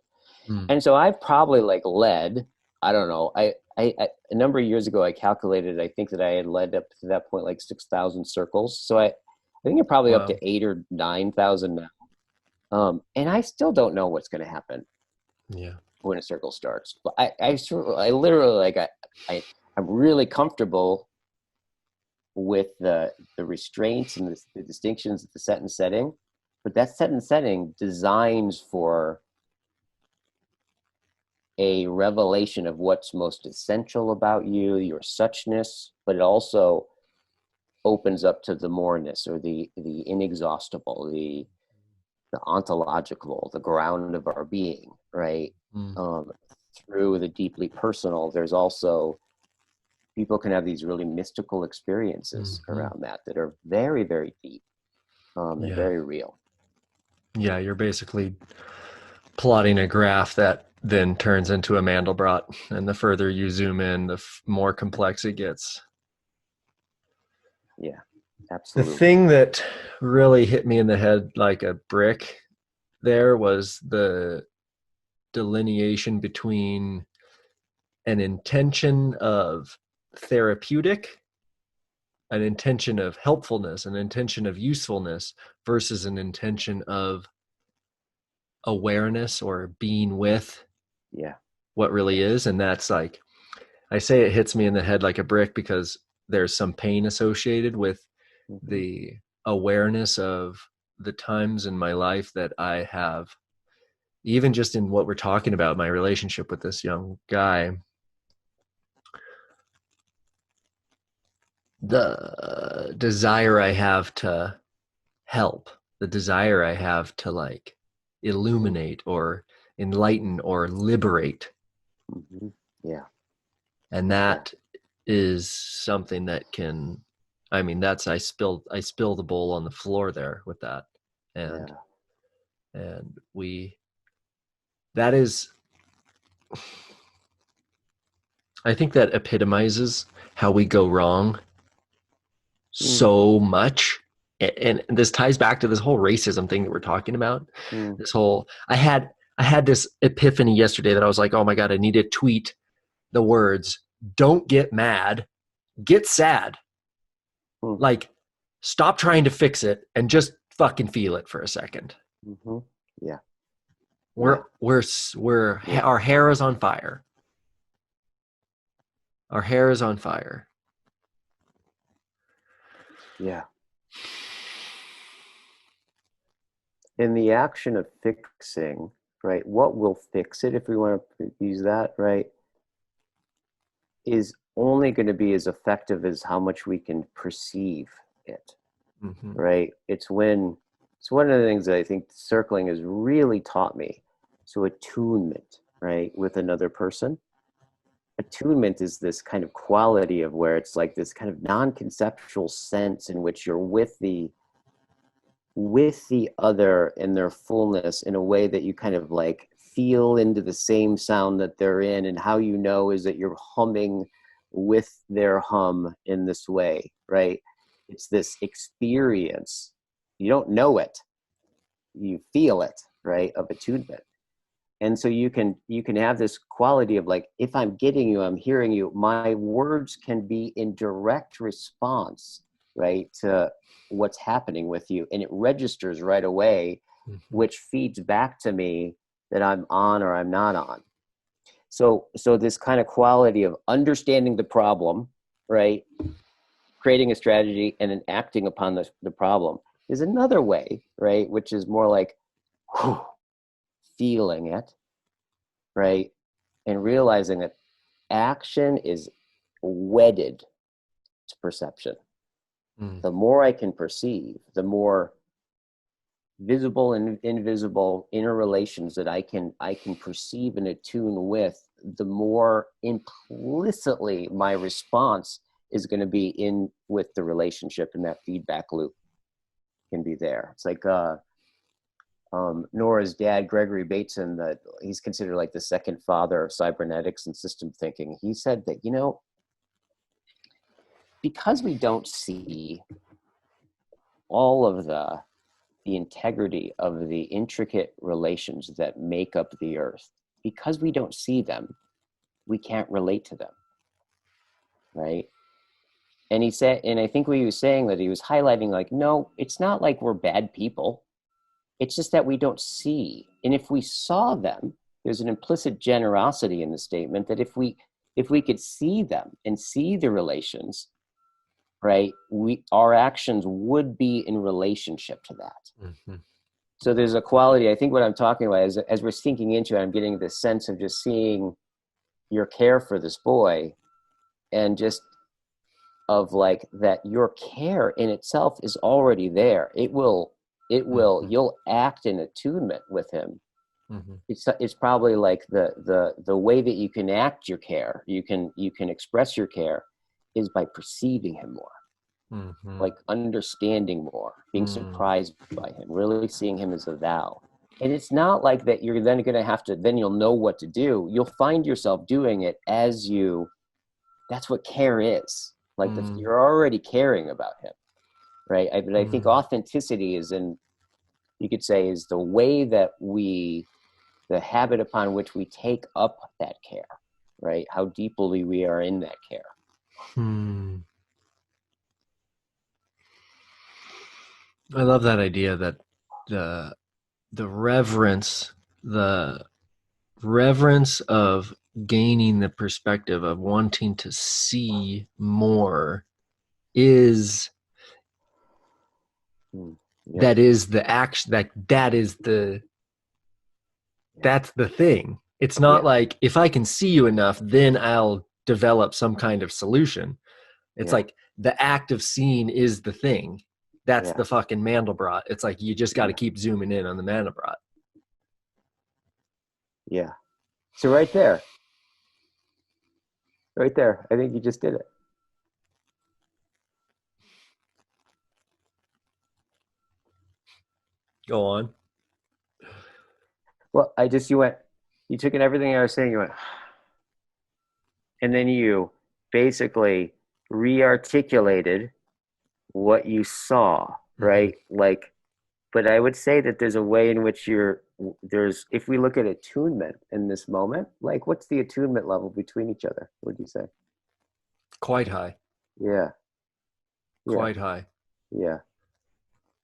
And so I've probably like led, I don't know, I a number of years ago I calculated, I think that I had led up to that point like 6,000 circles. So I think you're probably up to 8,000 or 9,000 now. And I still don't know what's going to happen when a circle starts. But I literally like I'm really comfortable with the restraints and the distinctions of the set and setting. But that set and setting designs for a revelation of what's most essential about you, your suchness, but it also opens up to the moreness or the inexhaustible, the ontological, the ground of our being, right? Through the deeply personal, there's also, people can have these really mystical experiences around that are very, very deep and very real. Yeah, you're basically plotting a graph that then turns into a Mandelbrot, and the further you zoom in, the more complex it gets. Yeah, absolutely. The thing that really hit me in the head like a brick there was the delineation between an intention of therapeutic, an intention of helpfulness, an intention of usefulness versus an intention of awareness or being with what really is. And that's like, I say it hits me in the head like a brick because there's some pain associated with the awareness of the times in my life that I have, even just in what we're talking about, my relationship with this young guy, the desire I have to help, the desire I have to like illuminate or enlighten or liberate. Yeah. And that is something that can, I mean, that's, I spill the bowl on the floor there with that. And that is, I think that epitomizes how we go wrong so much. And this ties back to this whole racism thing that we're talking about. This whole, I had this epiphany yesterday that I was like, oh my God, I need to tweet the words, don't get mad, get sad. Like, stop trying to fix it and just fucking feel it for a second. Mm-hmm. Yeah. Our hair is on fire. Our hair is on fire. Yeah. In the action of fixing, right, what will fix it, if we want to use that, right, is only going to be as effective as how much we can perceive it, right? It's one of the things that I think circling has really taught me. So attunement, right, with another person. Attunement is this kind of quality of where it's like this kind of non-conceptual sense in which you're with the other in their fullness in a way that you kind of like feel into the same sound that they're in, and how you know is that you're humming with their hum in this way, right? It's this experience. You don't know it, you feel it, right, of attunement. And so you can have this quality of like, if I'm getting you, I'm hearing you, my words can be in direct response, right, to what's happening with you, and it registers right away, which feeds back to me that I'm on or I'm not on. So this kind of quality of understanding the problem, right, creating a strategy and then acting upon the problem is another way, right, which is more like feeling it, right, and realizing that action is wedded to perception. The more I can perceive, the more visible and invisible interrelations that I can perceive and attune with, the more implicitly my response is going to be in with the relationship, and that feedback loop can be there. It's like Nora's dad, Gregory Bateson, that he's considered like the second father of cybernetics and system thinking. He said that, because we don't see all of the integrity of the intricate relations that make up the earth, because we don't see them, we can't relate to them, right? And he said, and I think what he was saying, that he was highlighting, like, no, it's not like we're bad people. It's just that we don't see. And if we saw them, there's an implicit generosity in the statement that if we could see them and see the relations, right, our actions would be in relationship to that. So there's a quality, I think what I'm talking about is, as we're sinking into it, I'm getting this sense of just seeing your care for this boy, and just of like that your care in itself is already there. You'll act in attunement with him. It's probably like the way that you can act your care, you can express your care, is by perceiving him more. Like understanding more, being surprised by him, really seeing him as a thou. And it's not like that you're then going to have to, then you'll know what to do. You'll find yourself doing it as you, that's what care is. Like you're already caring about him, right? But I think authenticity is you could say, is the way that the habit upon which we take up that care, right? How deeply we are in that care. I love that idea that the reverence of gaining the perspective of wanting to see more is that is the action, that's the thing. It's not like, if I can see you enough, then I'll develop some kind of solution. It's like the act of seeing is the thing. That's the fucking Mandelbrot. It's like, you just got to keep zooming in on the Mandelbrot. Yeah. So right there, I think you just did it. Go on. Well, you took in everything I was saying, you went, and then you basically re-articulated what you saw, right? Like, but I would say that there's a way in which if we look at attunement in this moment, like, what's the attunement level between each other? What would you say? Quite high. Yeah. Quite high. Yeah.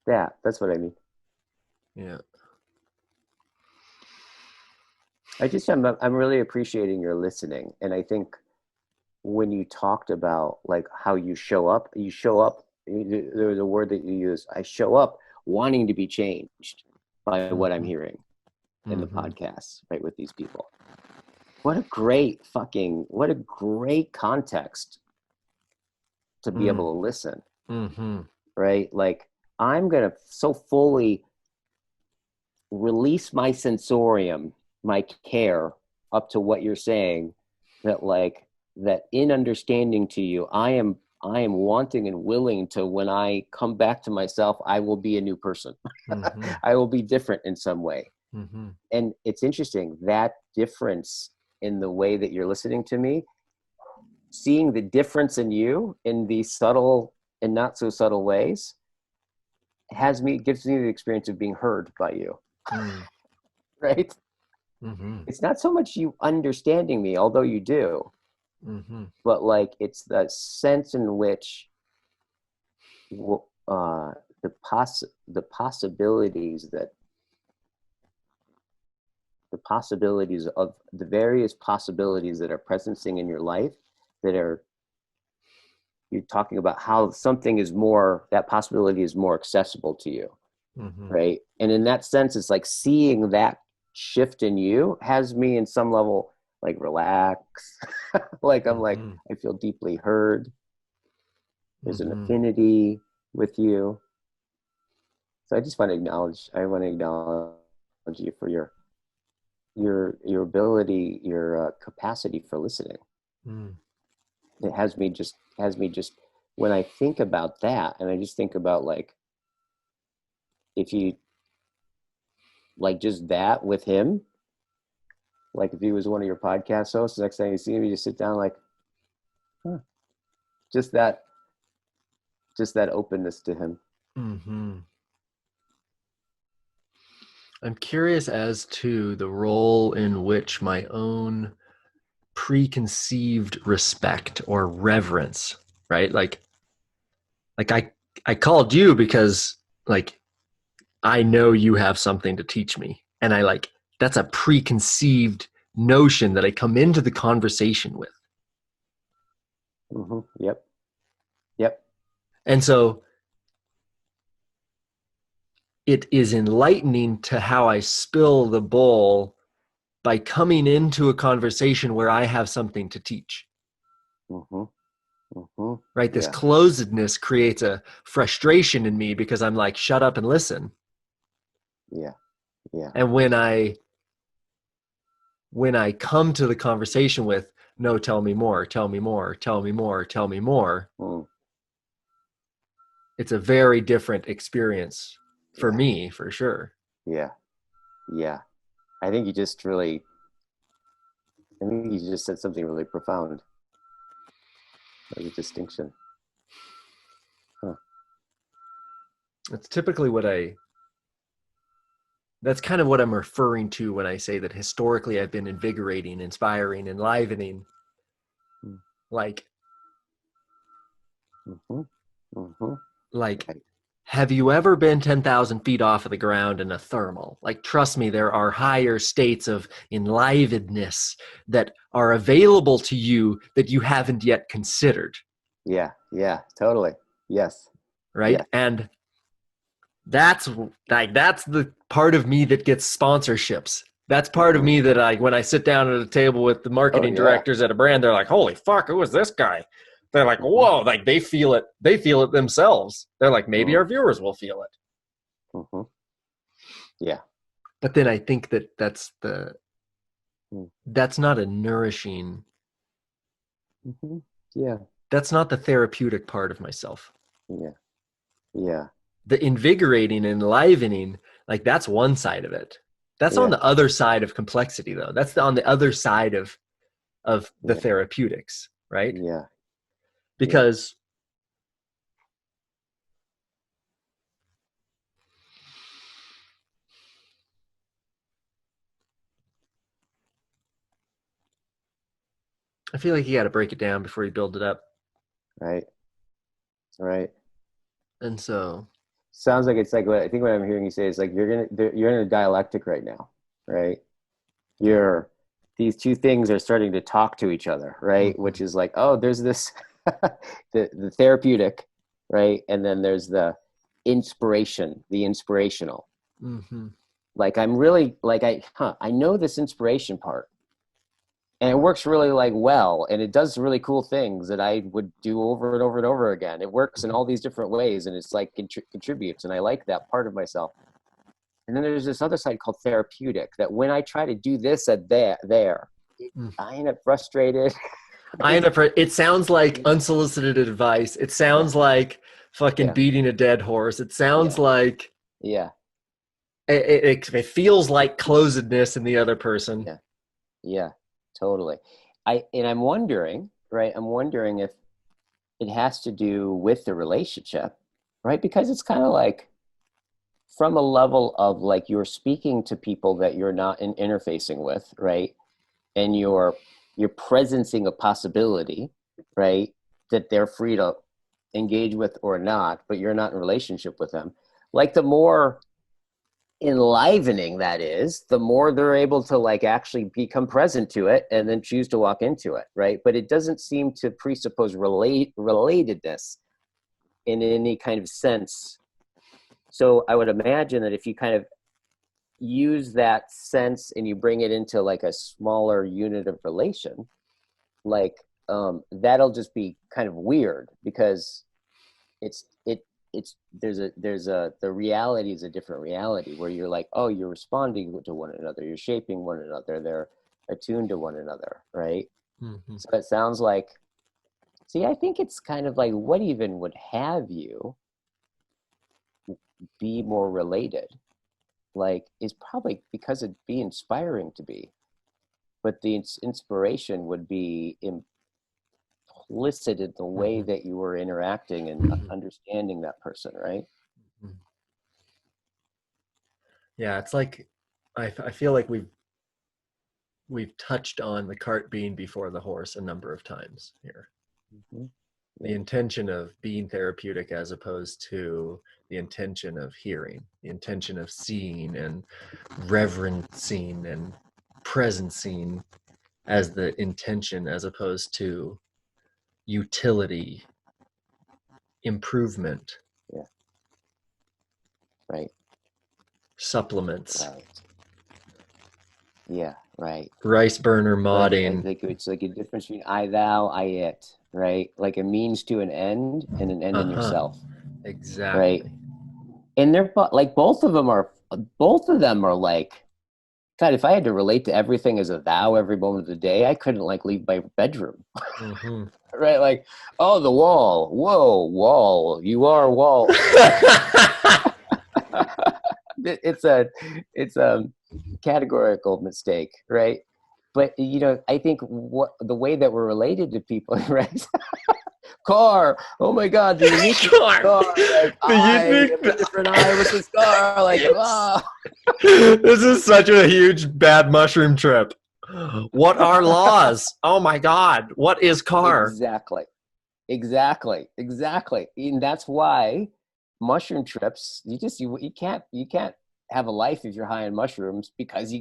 Yeah, that's what I mean. Yeah. I'm really appreciating your listening. And I think when you talked about like how you show up, there was a word that you use, I show up wanting to be changed by what I'm Mm-hmm. hearing in the Mm-hmm. podcast, right, with these people. What a great context to be able to listen, Mm-hmm. right? Like I'm going to so fully release my sensorium, my care up to what you're saying, that like that in understanding to you, I am wanting and willing to, when I come back to myself, I will be a new person. Mm-hmm. I will be different in some way. Mm-hmm. And it's interesting that difference in the way that you're listening to me, seeing the difference in you in these subtle and not so subtle ways gives me the experience of being heard by you. Mm-hmm. Right? Mm-hmm. It's not so much you understanding me, although you do, Mm-hmm. but like it's the sense in which uh, the possibilities that the possibilities of the various possibilities that are presencing in your life, that are, you're talking about how something is more, that possibility is more accessible to you, Mm-hmm. right? And in that sense, it's like seeing that shift in you has me in some level like relax. Like I'm like, Mm-hmm. I feel deeply heard. There's an Mm-hmm. affinity with you. So I want to acknowledge you for your ability, your capacity for listening. Mm. It has me just when I think about that, and I just think about like if you like just that with him, like if he was one of your podcast hosts, the next time you see him, you just sit down like, huh. just that just that openness to him. Mm-hmm. I'm curious as to the role in which my own preconceived respect or reverence, right? Like I called you because like I know you have something to teach me. And I like that's a preconceived notion that I come into the conversation with. Yep. Yep. And so it is enlightening to how I spill the bowl by coming into a conversation where I have something to teach. Mm-hmm. Mm-hmm. Right? This Yeah. closedness creates a frustration in me because I'm like, shut up and listen. Yeah. Yeah. And when I come to the conversation with, no, tell me more, tell me more, tell me more, tell me more, Mm. it's a very different experience for Yeah. me, for sure. Yeah. Yeah. I think you just really, I think you just said something really profound. As a distinction. Huh. It's typically that's kind of what I'm referring to when I say that historically I've been invigorating, inspiring, enlivening. Mm. Like, Mm-hmm. Mm-hmm. like, Right. have you ever been 10,000 feet off of the ground in a thermal? Like, trust me, there are higher states of enlivenedness that are available to you that you haven't yet considered, Yeah. Yeah. Totally. Yes. right? Yes. And that's that's the part of me that gets sponsorships. That's part of Mm-hmm. me that when I sit down at a table with the Oh marketing yeah. directors at a brand, they're like, holy fuck, who is this guy? They're like, Mm-hmm. whoa, like they feel it themselves. They're like, maybe Mm. our viewers will feel it. Mm-hmm. Yeah. But then I think that Mm. that's not a nourishing, Mm-hmm. Yeah. that's not the therapeutic part of myself. Yeah. Yeah. The invigorating and enlivening, like that's one side of it. That's on Yeah. the other side of complexity though. That's on the other side of the Yeah. therapeutics, right? Yeah. Yeah. Because I feel like you got to break it down before you build it up. Right. Right. And so, Sounds like it's like what I think what I'm hearing you say is like you're in a dialectic right now, right? You're these two things are starting to talk to each other, right? Which mhm, is like, oh, there's this the therapeutic, right? And then there's the inspiration, the inspirational. mhm, Like I'm really like I know this inspiration part, and it works really like well, and it does really cool things that I would do over and over and over again. It works in mhm. all these different ways, and it's like contributes, and I like that part of myself. And then there's this other side called therapeutic that when I try to do this at there, Mm. I end up frustrated. I Right? end up, it sounds like unsolicited advice. It Yeah, sounds like fucking yeah, beating a dead horse. It sounds yeah, like, yeah, it feels like closedness in the other person. yeah, yeah, totally. I'm wondering, right? I'm wondering if it has to do with the relationship, right? Because it's kind of like from a level of like you're speaking to people that you're not interfacing with, right? And you're presencing a possibility, right? That they're free to engage with or not, but you're not in relationship with them. Like the more enlivening that is, the more they're able to like actually become present to it and then choose to walk into it, right? But it doesn't seem to presuppose relatedness in any kind of sense. So I would imagine that if you kind of use that sense and you bring it into like a smaller unit of relation, like that'll just be kind of weird because it's it it's there's a the reality is a different reality where you're like, oh, you're responding to one another, you're shaping one another, they're attuned to one another, right? Mhm, So it sounds like, see, I think it's kind of like what even would have you be more related, like is probably because it'd be inspiring to be, but the inspiration would be implicit in the way mhm, that you were interacting and mhm, understanding that person, right? mhm. Yeah, it's like, I feel like we've touched on the cart being before the horse a number of times here. Mm-hmm. The Yeah, intention of being therapeutic as opposed to the intention of hearing, the intention of seeing and reverencing and presencing as the intention as opposed to utility, improvement, yeah, right, supplements, right. Yeah, right. rice burner Like modding. like it's like a difference between I thou, I it, right? Like a means to an end and an end in Uh-huh. yourself, right? Exactly. And they're like both of them are like, God, if I had to relate to everything as a thou every moment of the day, I couldn't like leave my bedroom. Mm-hmm. Right? Like, oh, the wall. Whoa, wall. You are wall. It's a categorical mistake, right? But I think what the way that we're related to people, right? Car. Oh my God, the uniqueness of Scar. car. Like The I unique. am a different I with this car. Like, Yes. oh. This is such a huge bad mushroom trip. What are laws? Oh my God. What is car? Exactly. Exactly. And that's why mushroom trips, you can't have a life if you're high on mushrooms because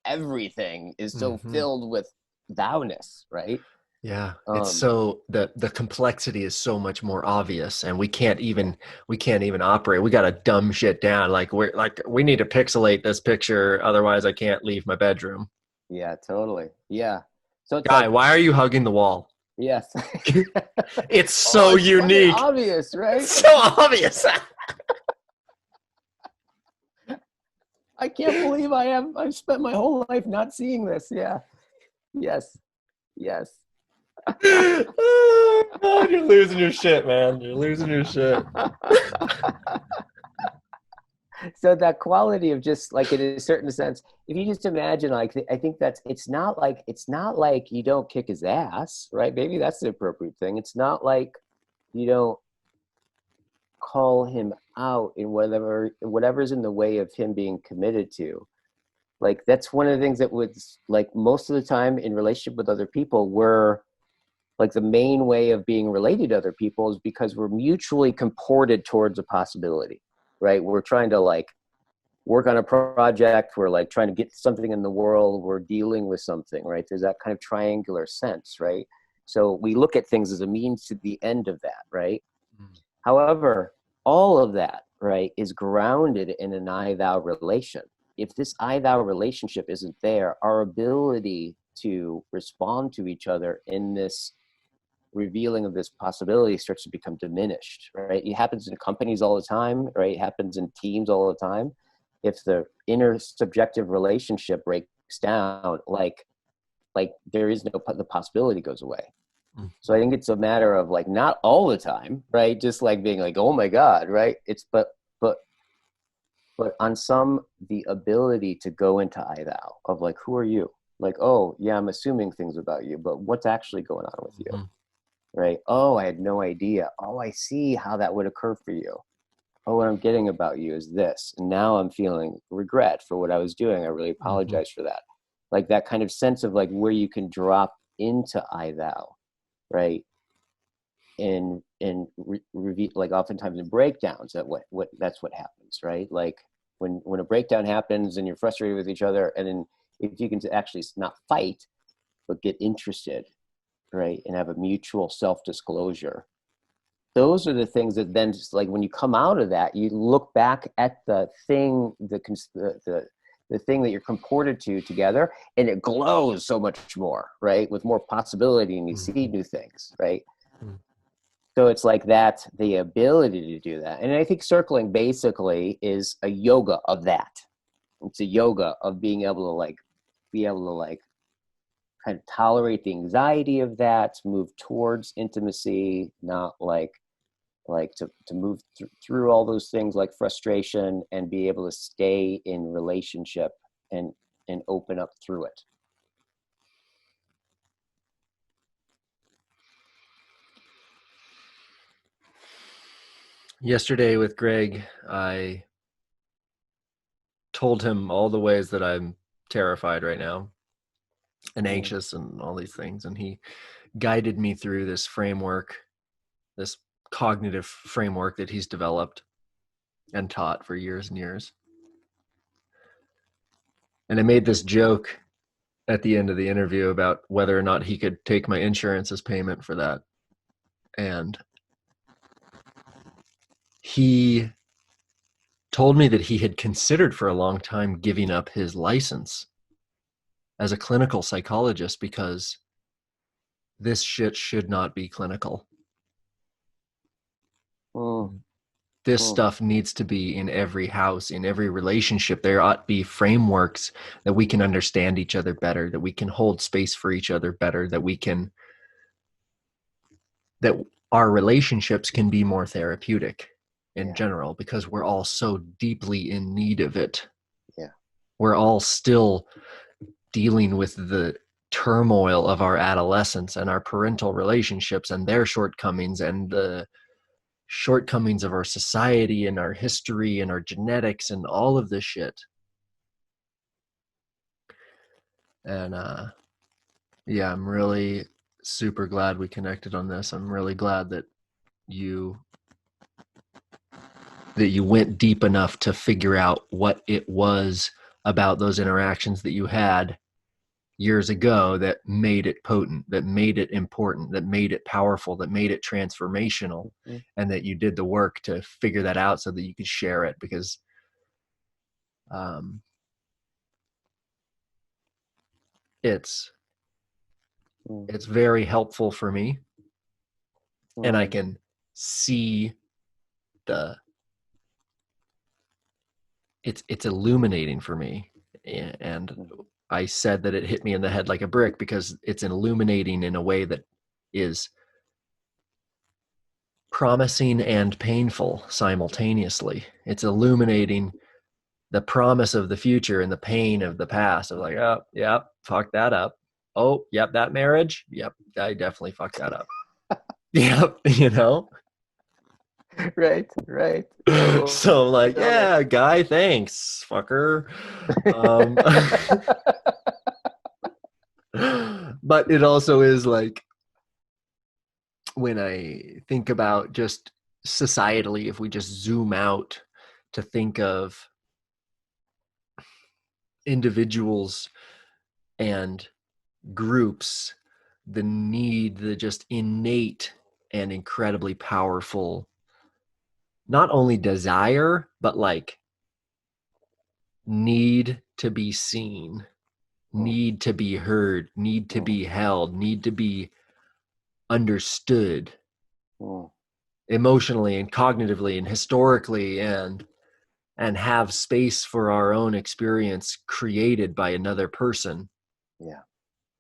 everything is so Mm-hmm. filled with thou-ness, right? Yeah, it's Um, so the complexity is so much more obvious, and we can't even operate. We got to dumb shit down. We need to pixelate this picture, otherwise I can't leave my bedroom. yeah, totally. Yeah. So it's Guy, like, why are you hugging the wall? yes. It's Oh, so it's fucking unique. obvious, right? It's so obvious. I can't believe I've spent my whole life not seeing this. Yeah. Yes. Yes. Oh God, you're losing your shit, man. You're losing your shit. So that quality of just like in a certain sense, if you just imagine, like I think that's it's not like you don't kick his ass, right? Maybe that's the appropriate thing. It's not like you don't call him out in whatever's in the way of him being committed to. Like that's one of the things that was like most of the time in relationship with other people, we're like the main way of being related to other people is because we're mutually comported towards a possibility, right? We're trying to like work on a project. We're like trying to get something in the world. We're dealing with something, right? There's that kind of triangular sense, right? So we look at things as a means to the end of that, right? However, all of that, right, is grounded in an I-thou relation. If this I-thou relationship isn't there, our ability to respond to each other in this revealing of this possibility starts to become diminished, right? It happens in companies all the time, right? It happens in teams all the time. If the intersubjective relationship breaks down, like there is no, the possibility goes away. So I think it's a matter of like, not all the time, right? Just like being like, oh my God, right? It's, but on some, the ability to go into I thou of like, who are you? Like, oh yeah, I'm assuming things about you, but what's actually going on with you? Right? Oh, I had no idea. Oh, I see how that would occur for you. Oh, what I'm getting about you is this. And now I'm feeling regret for what I was doing. I really apologize for that. Like that kind of sense of like where you can drop into I thou, right? And like oftentimes in breakdowns, that's what happens, right? Like when a breakdown happens and you're frustrated with each other, and then if you can actually not fight, but get interested, right, and have a mutual self-disclosure, those are the things that then just like when you come out of that, you look back at the thing, the thing that you're comported to together, and it glows so much more, right, with more possibility, and you see new things, right? So it's like that, the ability to do that. And I think circling basically is a yoga of that. It's a yoga of being able to kind of tolerate the anxiety of that, move towards intimacy, not like to move through all those things like frustration, and be able to stay in relationship and open up through it. Yesterday with Greg, I told him all the ways that I'm terrified right now and anxious and all these things. And he guided me through this framework, this cognitive framework that he's developed and taught for years and years. And I made this joke at the end of the interview about whether or not he could take my insurance as payment for that. And he told me that he had considered for a long time giving up his license as a clinical psychologist because this shit should not be clinical. This stuff needs to be in every house, in every relationship. There ought to be frameworks that we can understand each other better, that we can hold space for each other better, that our relationships can be more therapeutic in general, because we're all so deeply in need of it. Yeah. We're all still dealing with the turmoil of our adolescence and our parental relationships and their shortcomings and the shortcomings of our society and our history and our genetics and all of this shit. And I'm really super glad we connected on this. I'm really glad that you went deep enough to figure out what it was about those interactions that you had years ago that made it potent, that made it important, that made it powerful, that made it transformational, and that you did the work to figure that out so that you could share it, because it's very helpful for me, and I can see it's illuminating for me. And I said that it hit me in the head like a brick because it's illuminating in a way that is promising and painful simultaneously. It's illuminating the promise of the future and the pain of the past. Of like, oh, yep, fuck that up. Oh, yep, that marriage. Yep, I definitely fucked that up. Yep, Right. So I'm like, yeah, Guy, thanks, fucker. But it also is like, when I think about just societally, if we just zoom out to think of individuals and groups, the just innate and incredibly powerful, not only desire, but like need to be seen, need to be heard, need to be held, need to be understood emotionally and cognitively and historically, and have space for our own experience created by another person. Yeah.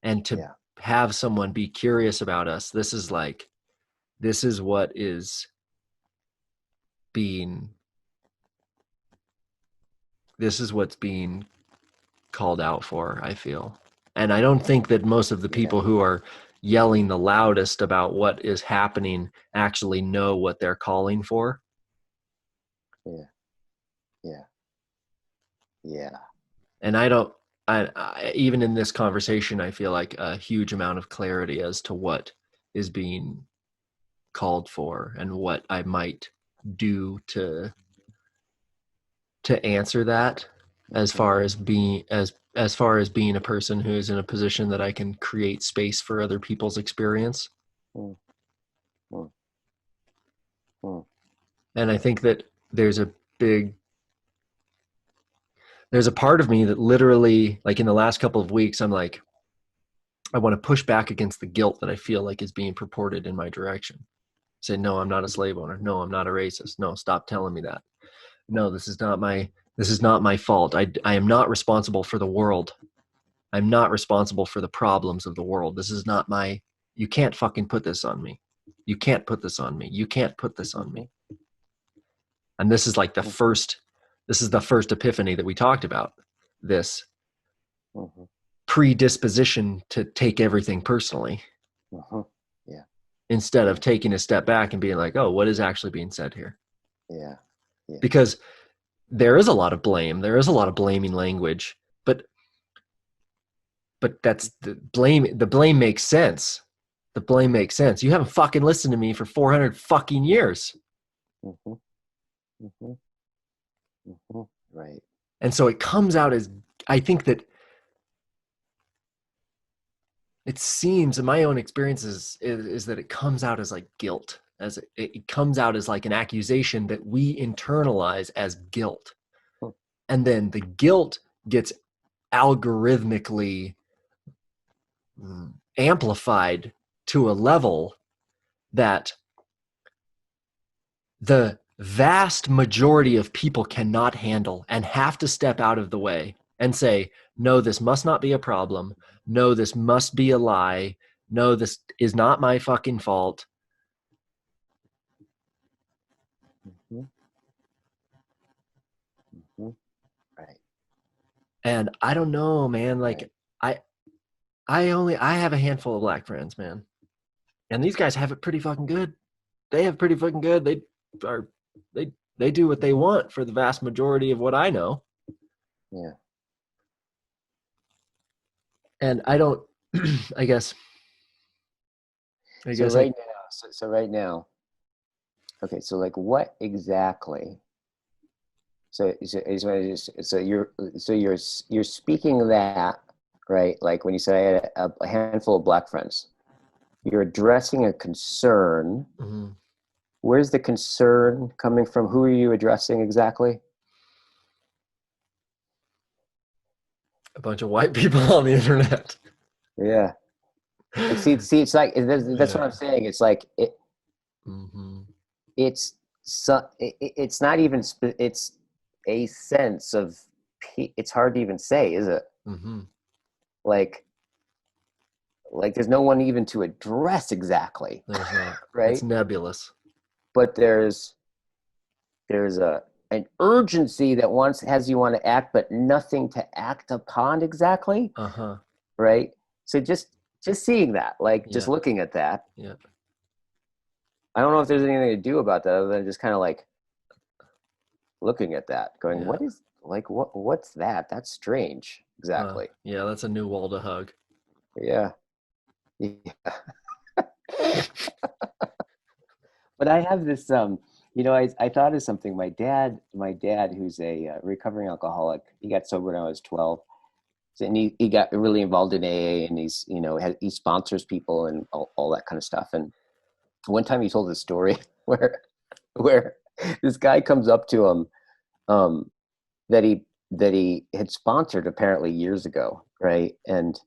And to have someone be curious about us. This is what is being, this is what's being called out for, I feel. And I don't think that most of the people who are yelling the loudest about what is happening actually know what they're calling for. Yeah. And I even in this conversation, I feel like a huge amount of clarity as to what is being called for and what I might do to answer that, as far as being a person who is in a position that I can create space for other people's experience. And I think that there's a part of me that literally, like in the last couple of weeks, I'm like, I want to push back against the guilt that I feel like is being purported in my direction. Say, no, I'm not a slave owner. No, I'm not a racist. No, stop telling me that. No, this is not my fault. I am not responsible for the world. I'm not responsible for the problems of the world. This is not you can't fucking put this on me. You can't put this on me. You can't put this on me. And this is like the first epiphany that we talked about. This predisposition to take everything personally. Instead of taking a step back and being like, oh, what is actually being said here? Because there is a lot of blame. There is a lot of blaming language, but that's the blame. The blame makes sense. The blame makes sense. You haven't fucking listened to me for 400 fucking years. Right. And so it comes out as, I think that it seems in my own experiences is that it comes out as like guilt, as it comes out as like an accusation that we internalize as guilt. And then the guilt gets algorithmically amplified to a level that the vast majority of people cannot handle and have to step out of the way and say, no, this must not be a problem. No, this must be a lie. No, this is not my fucking fault. Right. And I don't know, man. Like, right. I have a handful of black friends, man. And these guys have it pretty fucking good. They have pretty fucking good. They do what they want for the vast majority of what I know. Yeah. And I don't, I guess. So right now, okay, so like what exactly? So you're speaking that, right? Like when you say I had a handful of black friends, you're addressing a concern. Mm-hmm. Where's the concern coming from? Who are you addressing exactly? A bunch of white people on the internet. Yeah. Like, see, it's like that's what I'm saying. It's like it's not even it's a sense of it's hard to even say, is it? Like there's no one even to address exactly. There's not. Right? It's nebulous. But there's an urgency that has you want to act, but nothing to act upon exactly. Right? So just seeing that, like just looking at that. Yeah. I don't know if there's anything to do about that other than just kind of like looking at that, going, what is like what's that? That's strange. Exactly. Yeah, that's a new wall to hug. Yeah. But I have this, I thought of something. My dad, who's a recovering alcoholic, he got sober when I was 12. And he got really involved in AA, and he sponsors people and all that kind of stuff. And one time he told this story where this guy comes up to him, um, that he had sponsored apparently years ago, right? And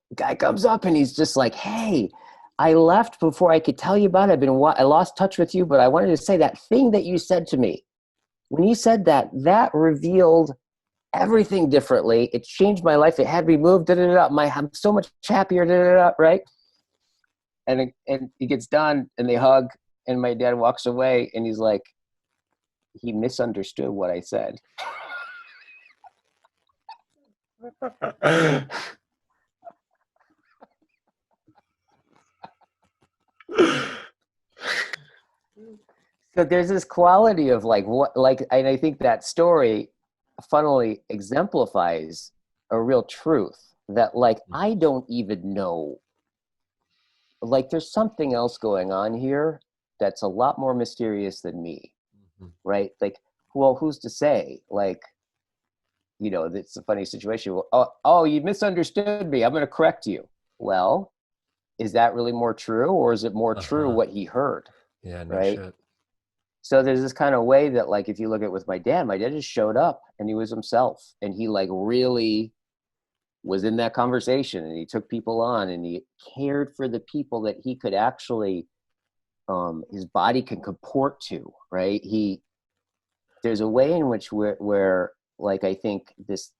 the guy comes up and he's just like, "Hey, I left before I could tell you about it. I lost touch with you, but I wanted to say that thing that you said to me. When you said that, that revealed everything differently. It changed my life. It had me move. Da, da, da, da. I'm so much happier. Da, da, da, right?" And he gets done, and they hug, and my dad walks away, and he's like, "He misunderstood what I said." So there's this quality of and I think that story funnily exemplifies a real truth that I don't even know, there's something else going on here that's a lot more mysterious than me, right? Well, who's to say? It's a funny situation. Well, oh, you misunderstood me. I'm going to correct you. Well, is that really more true, or is it more true what he heard? Yeah, no right? shit. So there's this kind of way that if you look at it with my dad just showed up and he was himself, and he really was in that conversation, and he took people on, and he cared for the people that he could actually, his body can comport to, right? There's a way in which where I think this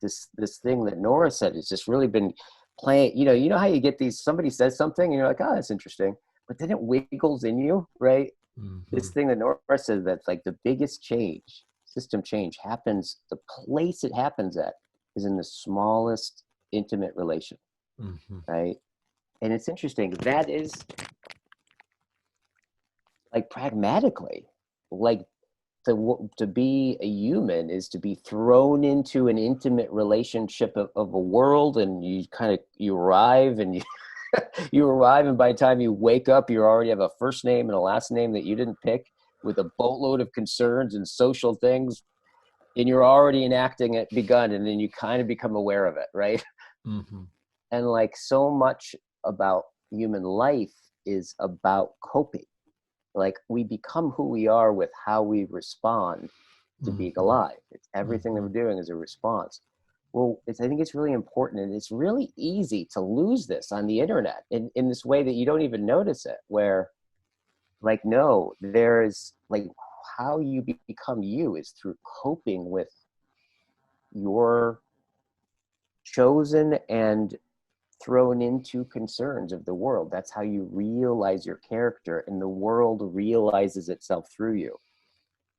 thing that Nora said has just really been playing, you know how you get these, somebody says something and you're like, oh, that's interesting, but then it wiggles in you, right? This thing that Nora said, that's the biggest change, system change happens, the place it happens at is in the smallest intimate relation, right? And it's interesting, that is pragmatically, to be a human is to be thrown into an intimate relationship of a world, and you arrive, and you arrive, and by the time you wake up, you already have a first name and a last name that you didn't pick, with a boatload of concerns and social things, and you're already enacting it begun, and then you kind of become aware of it, right? And so much about human life is about coping. We become who we are with how we respond to being alive. It's everything that we're doing is a response. Well, I think it's really important, and it's really easy to lose this on the internet in this way that you don't even notice it, where no, there's how you become you is through coping with your chosen and thrown into concerns of the world. That's how you realize your character, and the world realizes itself through you.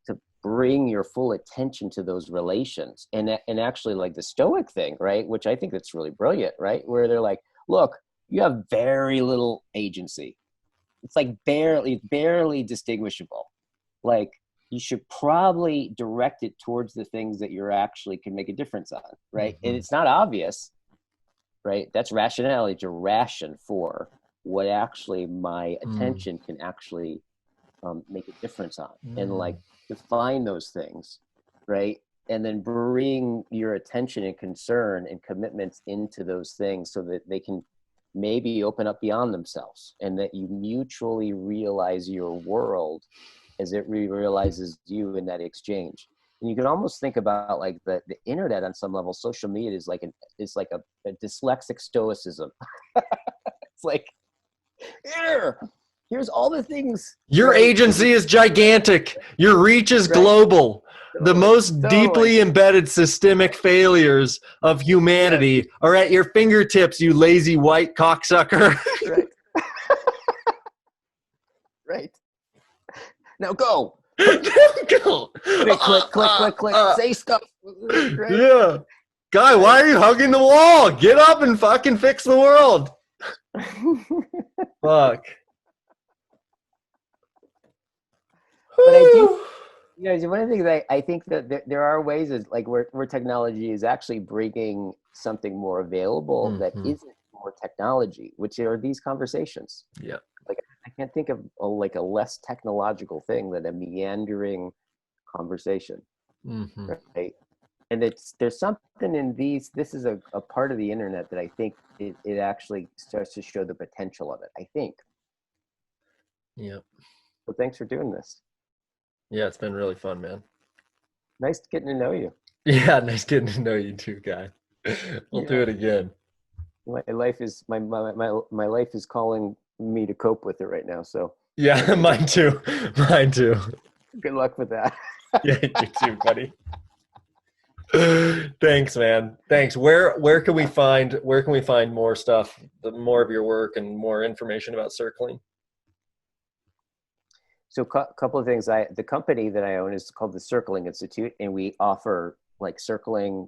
To bring your full attention to those relations, and actually the Stoic thing, right? Which I think that's really brilliant, right? Where they're like, look, you have very little agency. It's barely distinguishable. You should probably direct it towards the things that you're actually can make a difference on, right? And it's not obvious, right? That's rationality, to ration for what actually my attention can actually make a difference on, and define those things, right? And then bring your attention and concern and commitments into those things so that they can maybe open up beyond themselves, and that you mutually realize your world as it realizes you in that exchange. And you can almost think about the internet on some level. Social media is a dyslexic stoicism. It's here's all the things. Your agency is gigantic. Your reach is global. The most deeply embedded systemic failures of humanity are at your fingertips, you lazy white cocksucker. Right. Right. Now go. Go. Click. Say stuff. Right? Yeah. Guy, why are you hugging the wall? Get up and fucking fix the world. Fuck. But I do, one of the things I think that there are ways is where technology is actually bringing something more available that isn't more technology, which are these conversations. Yeah. Like I can't think of like a less technological thing than a meandering conversation, Mm-hmm. right? And there's something in this is a part of the internet that I think it actually starts to show the potential of it, I think. Yep. So thanks for doing this. Yeah, it's been really fun, man. Nice getting to know you. Yeah, nice getting to know you too, Guy. We'll do Yeah. it again. My life is my life is calling me to cope with it right now. So Yeah, mine too. Mine too. good luck with that. Yeah, you too, buddy. Thanks, man. Thanks. Where can we find more stuff, more of your work and more information about circling? So couple of things. The company that I own is called the Circling Institute, and we offer like circling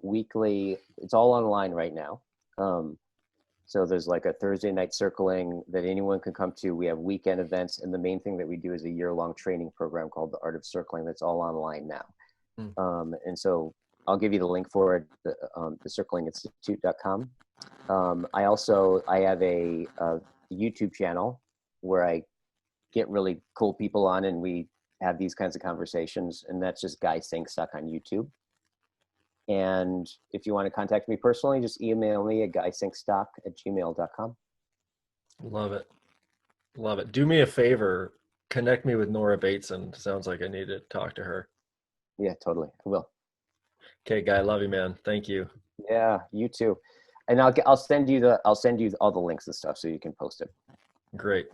weekly. It's all online right now. Um, so there's like a Thursday night circling that anyone can come to. We have weekend events, and the main thing that we do is a year-long training program called the Art of Circling. That's all online now. Mm. And so I'll give you the link for it, the circlinginstitute.com. I have a YouTube channel where I get really cool people on and we have these kinds of conversations, and that's just Guy Sengstock on YouTube. And if you want to contact me personally, just email me at guysengstock@gmail.com. Love it. Love it. Do me a favor, connect me with Nora Bateson. Sounds like I need to talk to her. Yeah, totally. I will. Okay, Guy, love you, man. Thank you. Yeah, you too. And I'll send you all the links and stuff so you can post it. Great.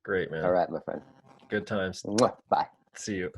Great, man. All right, my friend. Good times. Mwah. Bye. See you.